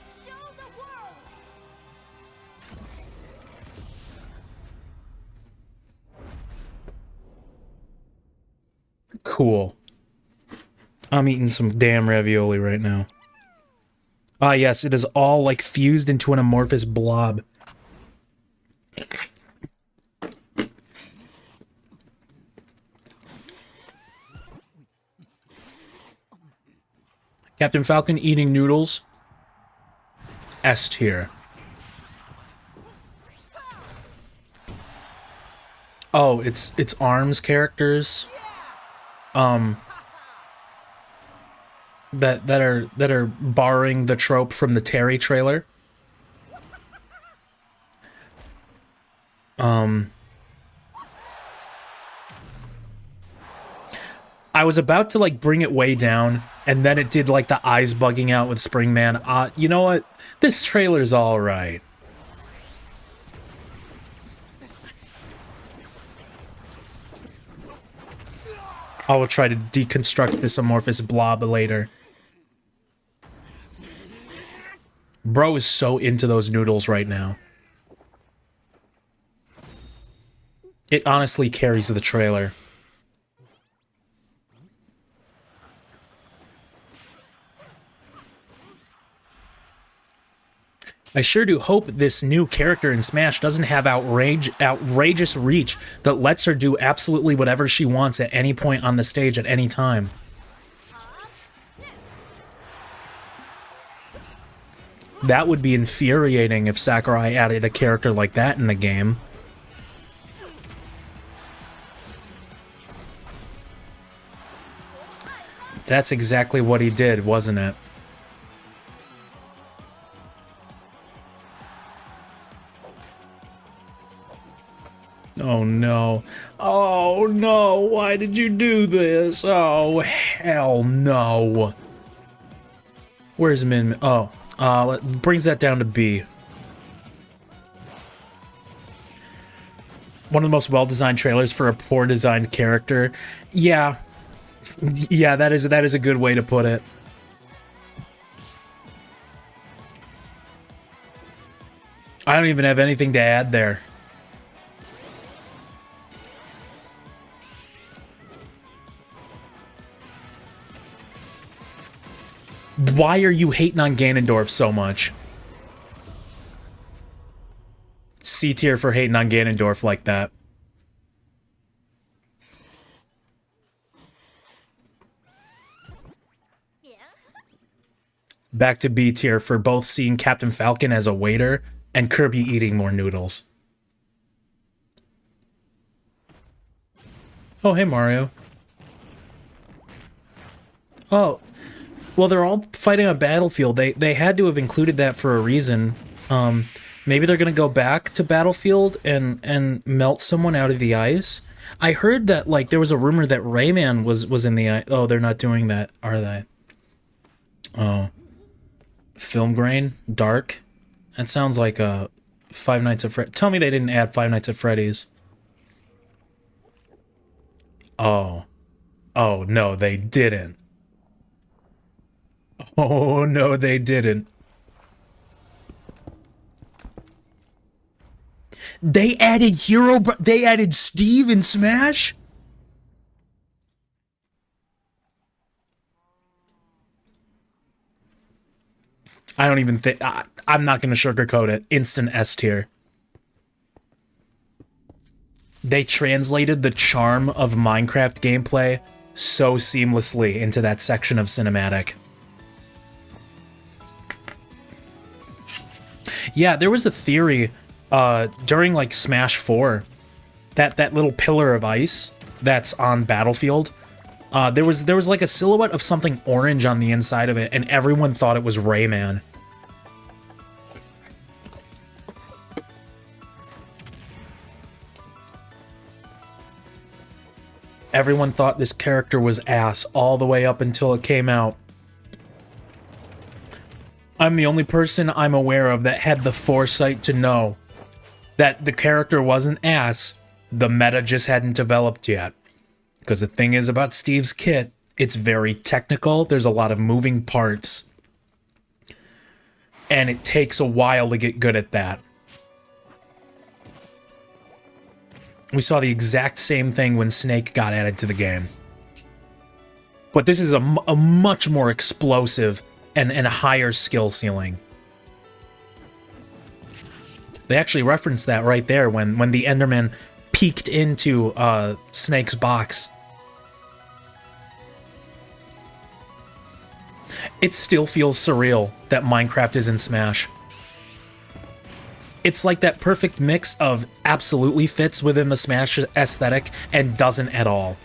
Show the world. Cool. I'm eating some damn ravioli right now. Ah, yes, it is all like fused into an amorphous blob. Captain Falcon eating noodles. S tier. Oh, it's ARMS characters. That are borrowing the trope from the Terry trailer. I was about to like bring it way down, and then it did like the eyes bugging out with Springman. You know what? This trailer's all right. I will try to deconstruct this amorphous blob later. Bro is so into those noodles right now. It honestly carries the trailer. I sure do hope this new character in Smash doesn't have outrageous reach that lets her do absolutely whatever she wants at any point on the stage at any time. That would be infuriating if Sakurai added a character like that in the game. That's exactly what he did, wasn't it? Oh no. Oh no, why did you do this? Oh, hell no. Where's Min? Oh, brings that down to B. One of the most well-designed trailers for a poor designed character. Yeah. Yeah, that is a good way to put it. I don't even have anything to add there. Why are you hating on Ganondorf so much? C tier for hating on Ganondorf like that. Back to B tier for both seeing Captain Falcon as a waiter and Kirby eating more noodles. Oh, hey, Mario. Oh, well, they're all fighting on Battlefield. They had to have included that for a reason. Maybe they're gonna go back to Battlefield and melt someone out of the ice. I heard that like there was a rumor that Rayman was in the ice. Oh, they're not doing that, are they? Oh, Film Grain, Dark. That sounds like a Five Nights at Freddy's. Tell me they didn't add Five Nights at Freddy's. Oh, oh no, they didn't. Oh, no, they didn't. They added they added Steve in Smash? I don't even think... I'm not going to sugarcoat it. Instant S tier. They translated the charm of Minecraft gameplay so seamlessly into that section of cinematic. Yeah, there was a theory during like Smash 4 that little pillar of ice that's on Battlefield. There was like a silhouette of something orange on the inside of it, and everyone thought it was Rayman. Everyone thought this character was ass all the way up until it came out. I'm the only person I'm aware of that had the foresight to know that the character wasn't ass, the meta just hadn't developed yet. Because the thing is about Steve's kit, it's very technical, there's a lot of moving parts, and it takes a while to get good at that. We saw the exact same thing when Snake got added to the game. But this is a much more explosive and a higher skill ceiling. They actually referenced that right there when the Enderman peeked into Snake's box. It still feels surreal that Minecraft is in Smash. It's like that perfect mix of absolutely fits within the Smash aesthetic and doesn't at all.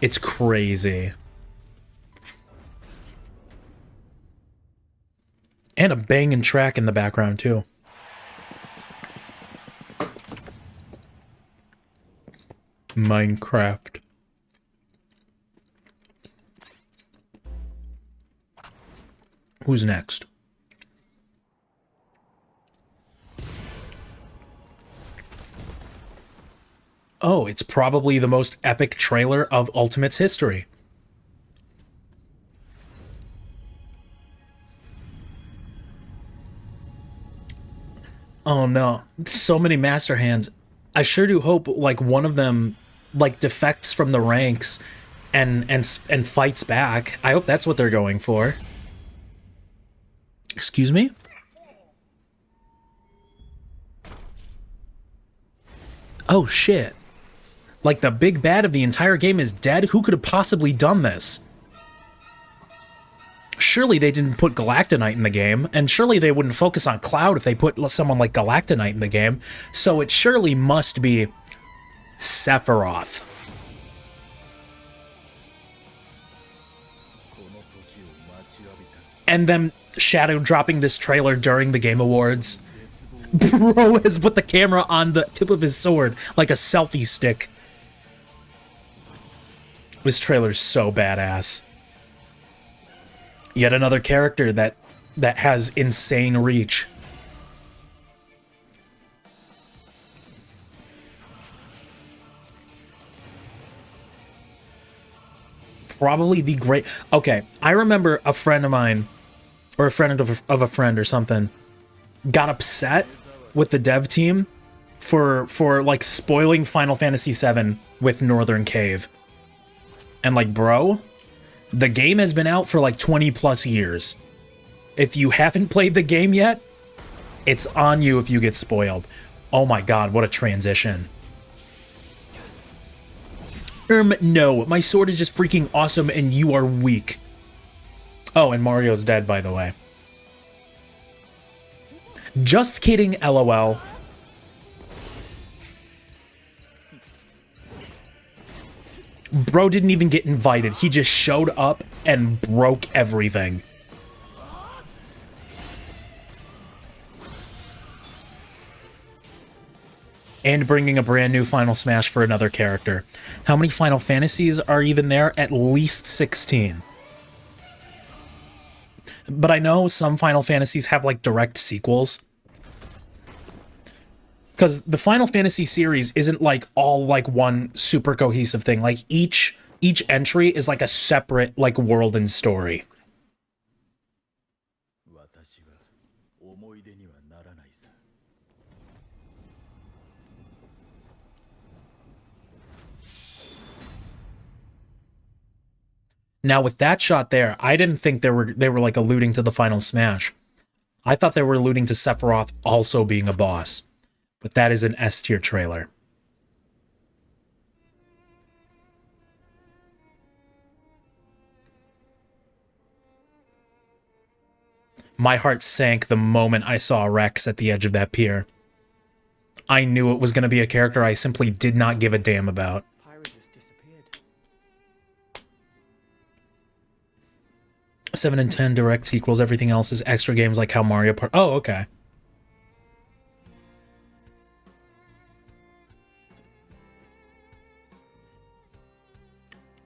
It's crazy. And a banging track in the background, too. Minecraft. Who's next? Oh, it's probably the most epic trailer of Ultimate's history. Oh no, so many Master Hands. I sure do hope like one of them like defects from the ranks and fights back. I hope that's what they're going for. Excuse me? Oh shit. Like the big bad of the entire game is dead? Who could have possibly done this? Surely they didn't put Galactonite in the game, and surely they wouldn't focus on Cloud if they put someone like Galactonite in the game, so it surely must be Sephiroth. And them shadow dropping this trailer during the Game Awards. Bro has put the camera on the tip of his sword like a selfie stick. This trailer's so badass. Yet another character that has insane reach. Probably the great... Okay, I remember a friend of mine, or a friend of a friend or something, got upset with the dev team for like spoiling Final Fantasy VII with Northern Cave. And like, bro, the game has been out for like 20 plus years. If you haven't played the game yet, it's on you if you get spoiled. Oh my god, what a transition. No, my sword is just freaking awesome and you are weak. Oh, and Mario's dead, by the way. Just kidding, LOL. Bro didn't even get invited. He just showed up and broke everything. And bringing a brand new Final Smash for another character. How many Final Fantasies are even there? At least 16. But I know some Final Fantasies have like direct sequels. Because the Final Fantasy series isn't like all like one super cohesive thing. Like each entry is like a separate like world and story. Now with that shot there, I didn't think they were like alluding to the Final Smash. I thought they were alluding to Sephiroth also being a boss. But that is an S tier trailer. My heart sank the moment I saw Rex at the edge of that pier. I knew it was going to be a character I simply did not give a damn about. Pyra just disappeared. 7 and 10 direct sequels, everything else is extra games like how Mario Party... Oh, okay.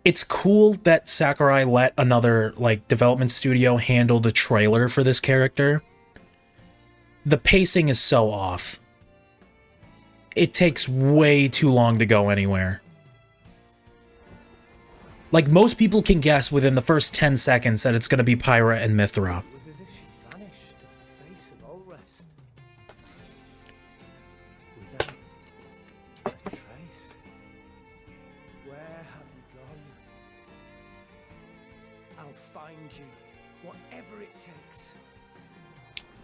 It's cool that Sakurai let another, like, development studio handle the trailer for this character. The pacing is so off. It takes way too long to go anywhere. Like, most people can guess within the first 10 seconds that it's going to be Pyra and Mythra. It was as if she vanished off the face of Ulrest. Without a trace. Where have you gone? I'll find you, whatever it takes.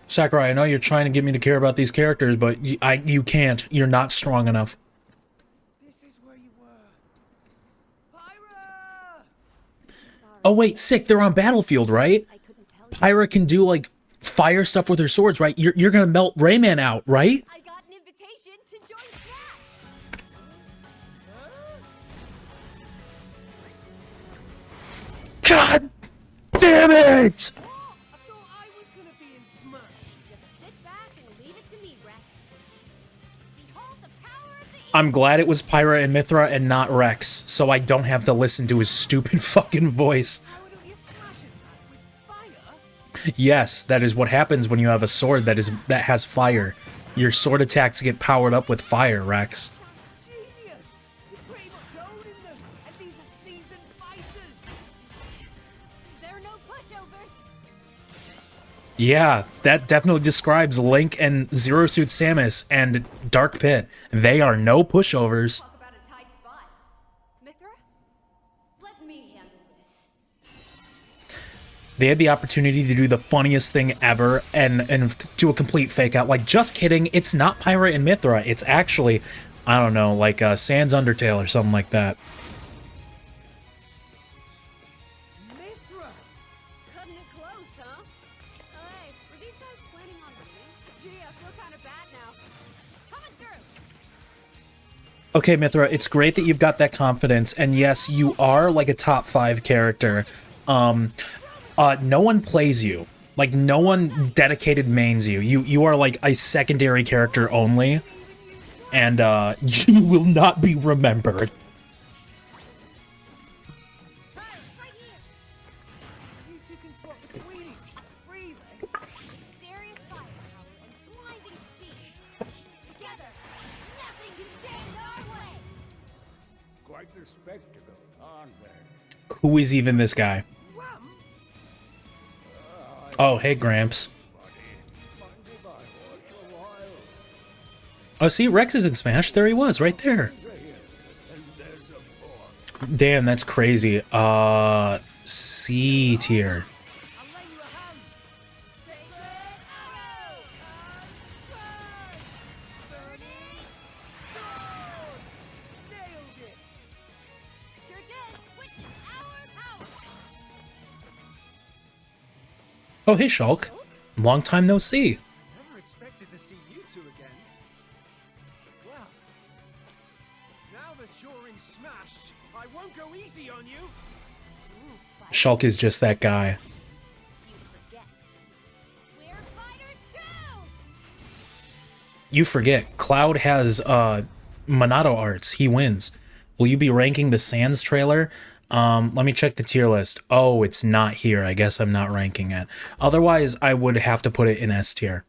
Sakurai, I know you're trying to get me to care about these characters, but you can't. You're not strong enough. This is where you were. Pyra! Oh wait, sick, they're on Battlefield, right? Pyra can do, like, fire stuff with her swords, right? You're gonna melt Rayman out, right? I got an invitation to join Smash. God damn it! I thought I was gonna be in Smash. Just sit back and leave it to me, Rex. Behold the power of the I'm glad it was Pyra and Mythra and not Rex, so I don't have to listen to his stupid fucking voice. How don't you smash attack with fire? Yes, that is what happens when you have a sword that has fire. Your sword attacks get powered up with fire, Rex. Genius! You're pretty much owning them, and these are seasoned fighters. There are no pushovers. Yeah, that definitely describes Link and Zero Suit Samus and Dark Pit. They are no pushovers. Talk about a tight spot. Mythra? Let me handle this. They had the opportunity to do the funniest thing ever and do a complete fake out. Like, just kidding, it's not Pyra and Mythra. It's actually, I don't know, like Sans Undertale or something like that. Mythra! Cutting it close, huh? Hey, were these guys planning on winning? Gee, I feel kind of bad now. Coming through. Okay, Mythra, it's great that you've got that confidence, and yes, you are like a top 5 character. No one plays you. Like, no one dedicated mains you. You are like a secondary character only, and you will not be remembered. Right here. You two can swap between each other freely. Serious firepower and blinding speed. Together, nothing can stand in our way. Quite the spectacle, aren't they? Who is even this guy? Oh, hey, Gramps. Oh, see, Rex is in Smash. There he was, right there. Damn, that's crazy. C tier. I'll lend you a hand. Sacred arrow! Burning sword! Nailed it. Sure did. Witness our power. Oh, hey, Shulk. Long time no see. Never expected to see you two again. Well, now that you're in Smash, I won't go easy on you. Shulk is just that guy. You forget. We're fighters too! You forget, Cloud has Monado arts. He wins. Will you be ranking the Sans trailer? Let me check the tier list. Oh, it's not here. I guess I'm not ranking it. Otherwise, I would have to put it in S tier.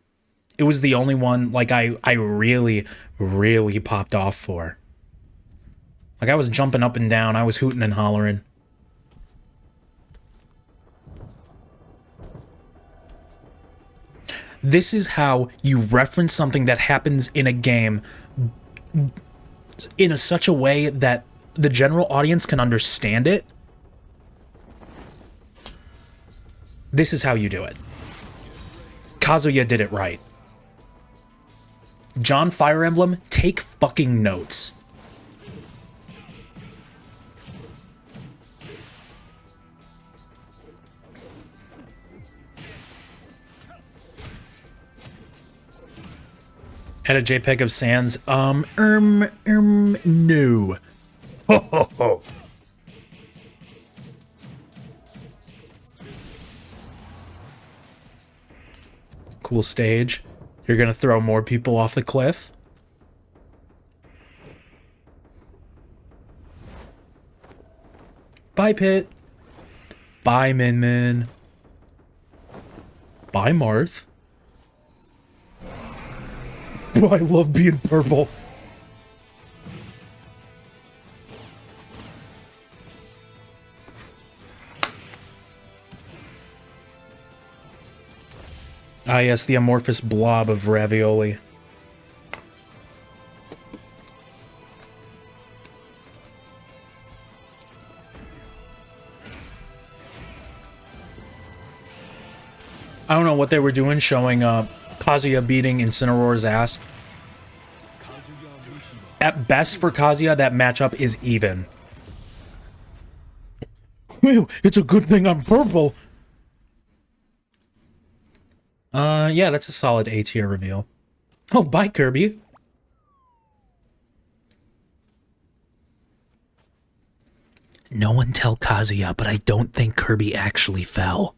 It was the only one, like, I really, really popped off for. Like, I was jumping up and down. I was hooting and hollering. This is how you reference something that happens in a game in such a way that the general audience can understand it. This is how you do it. Kazuya did it right. John Fire Emblem, take fucking notes. Had a JPEG of Sans. No. Ho, ho, ho. Cool stage. You're gonna throw more people off the cliff? Bye, Pit. Bye, Min Min. Bye, Marth. Oh, I love being purple. Ah, yes, the amorphous blob of ravioli. I don't know what they were doing, showing Kazuya beating Incineroar's ass. At best for Kazuya, that matchup is even. Ew, it's a good thing I'm purple. Yeah, that's a solid A tier reveal. Oh, bye, Kirby. No one tell Kazuya, but I don't think Kirby actually fell.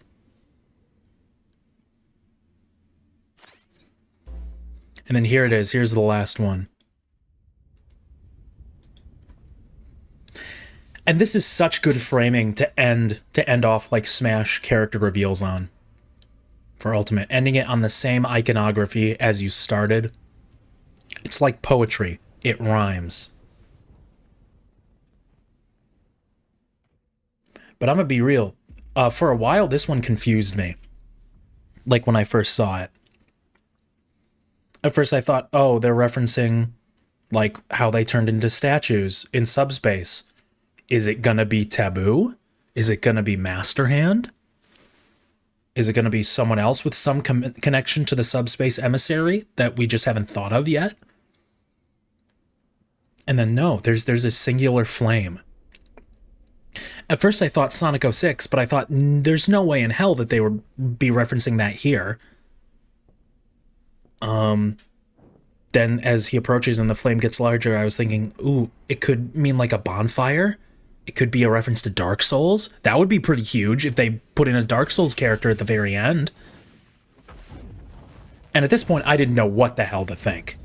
And then here it is. Here's the last one. And this is such good framing to end off like Smash character reveals on. For Ultimate, ending it on the same iconography as you started. It's like poetry. It rhymes. But I'm gonna be real. For a while, this one confused me. Like when I first saw it. At first I thought, oh, they're referencing like how they turned into statues in Subspace. Is it gonna be Taboo? Is it gonna be Master Hand? Is it gonna be someone else with some connection to the Subspace Emissary that we just haven't thought of yet? And then no, there's a singular flame. At first I thought Sonic 06, but I thought there's no way in hell that they would be referencing that here. Then as he approaches and the flame gets larger, I was thinking, ooh, it could mean like a bonfire. It could be a reference to Dark Souls. That would be pretty huge if they put in a Dark Souls character at the very end. And at this point, I didn't know what the hell to think.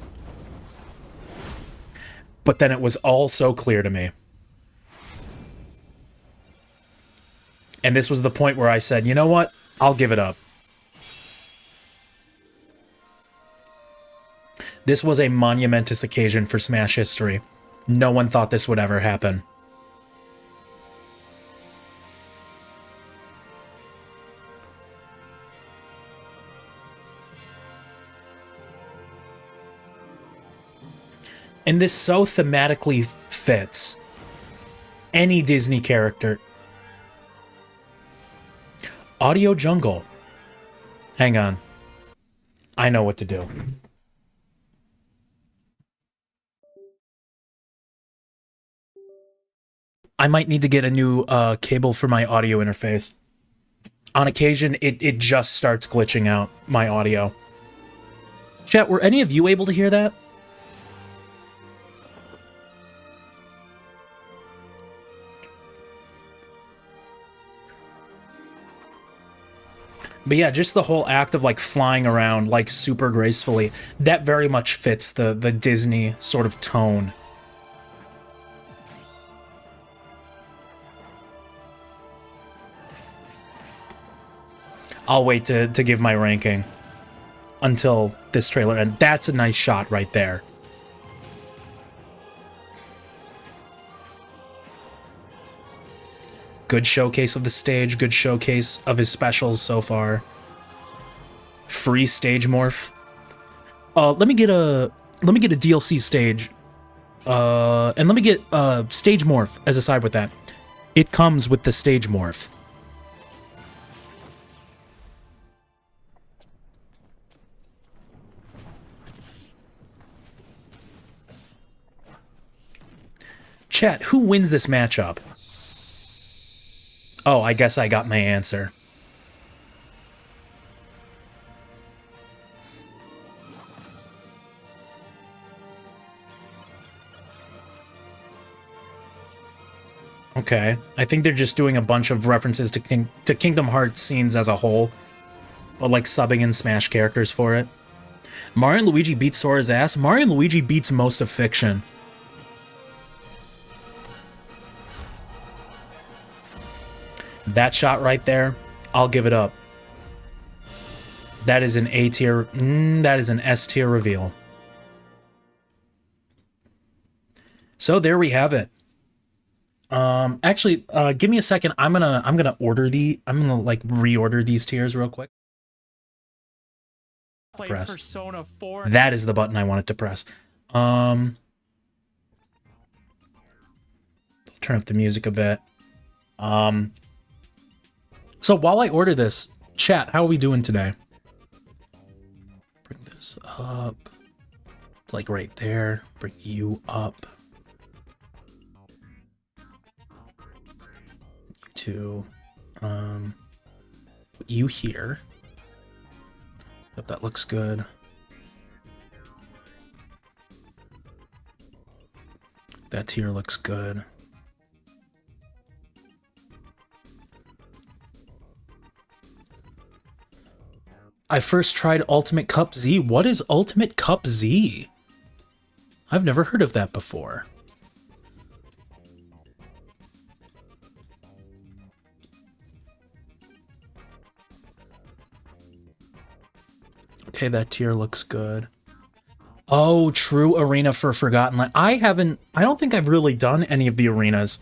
But then it was all so clear to me. And this was the point where I said, you know what? I'll give it up. This was a monumentous occasion for Smash history. No one thought this would ever happen. And this so thematically fits any Disney character. Audio Jungle. Hang on. I know what to do. I might need to get a new cable for my audio interface. On occasion, it just starts glitching out my audio. Chat, were any of you able to hear that? But yeah, just the whole act of like flying around like super gracefully, that very much fits the Disney sort of tone. I'll wait to give my ranking until this trailer, and that's a nice shot right there. Good showcase of the stage, good showcase of his specials so far. Free stage morph. Let me get a DLC stage. And let me get stage morph as a side with that. It comes with the stage morph. Chat, who wins this matchup? Oh, I guess I got my answer. Okay. I think they're just doing a bunch of references to Kingdom Hearts scenes as a whole, but like subbing in Smash characters for it. Mario and Luigi beat Sora's ass. Mario and Luigi beats most of fiction. That shot right there, I'll give it up. That is an A tier, that is an S tier reveal. So there we have it. Actually, give me a second. I'm gonna like reorder these tiers real quick. Press. Persona 4. That is the button I wanted to press. I'll turn up the music a bit. So while I order this, chat, how are we doing today? Bring this up. It's like right there. Bring you up. You two. Put you here. Yep, that looks good. That tier looks good. I first tried Ultimate Cup Z. What is Ultimate Cup Z? I've never heard of that before. Okay, that tier looks good. Oh, true arena for Forgotten Land. I don't think I've really done any of the arenas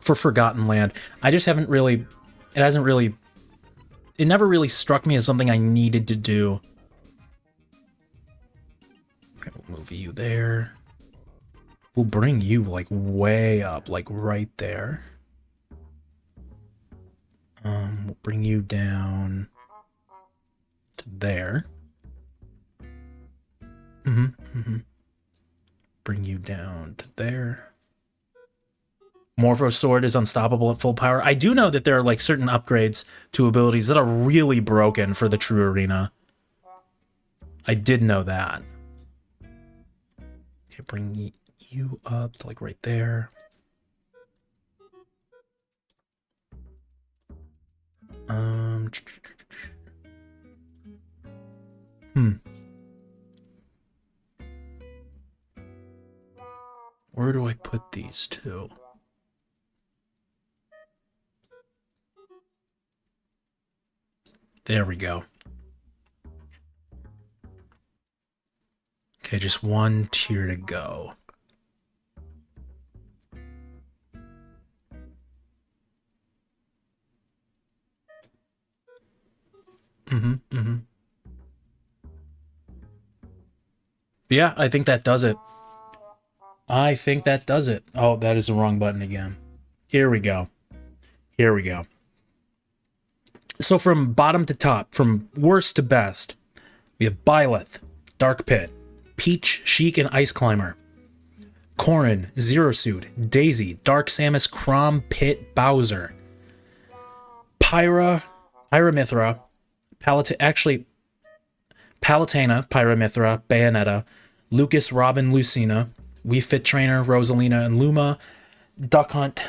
for Forgotten Land. I just haven't really, it never really struck me as something I needed to do. Okay, we'll move you there. We'll bring you like way up, like right there. We'll bring you down to there. Bring you down to there. Morpho Sword is unstoppable at full power. I do know that there are like certain upgrades to abilities that are really broken for the true arena. I did know that. Okay, bring you up to like right there. Where do I put these two? There we go. Okay, just one tier to go. Yeah, I think that does it. I think that does it. Oh, that is the wrong button again. Here we go. Here we go. So from bottom to top, from worst to best, we have Byleth, Dark Pit, Peach, Sheik, and Ice Climber, Corrin, Zero Suit, Daisy, Dark Samus, Chrom, Pit, Bowser, Pyra, Pyramithra, Palutena, Pyramithra, Bayonetta, Lucas, Robin, Lucina, Wii Fit Trainer, Rosalina, and Luma, Duck Hunt,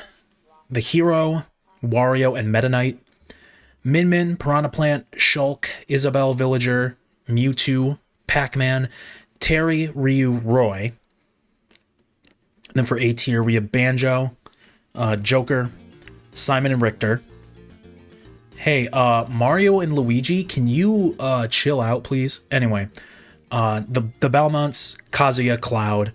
The Hero, Wario, and Meta Knight, Min Min, Piranha Plant, Shulk, Isabelle Villager, Mewtwo, Pac-Man, Terry, Ryu, Roy. And then for A tier, we have Banjo, Joker, Simon and Richter. Hey, Mario and Luigi, can you chill out, please? Anyway, the Belmonts, Kazuya, Cloud,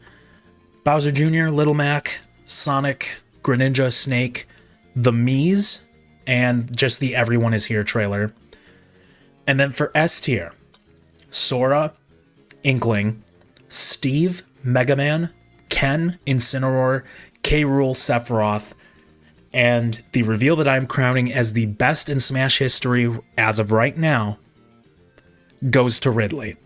Bowser Jr., Little Mac, Sonic, Greninja, Snake, the Mii's, and just the Everyone Is Here trailer. And then for S tier, Sora, Inkling, Steve, Mega Man, Ken, Incineroar, K. Rool, Sephiroth, and the reveal that I'm crowning as the best in Smash history as of right now goes to Ridley.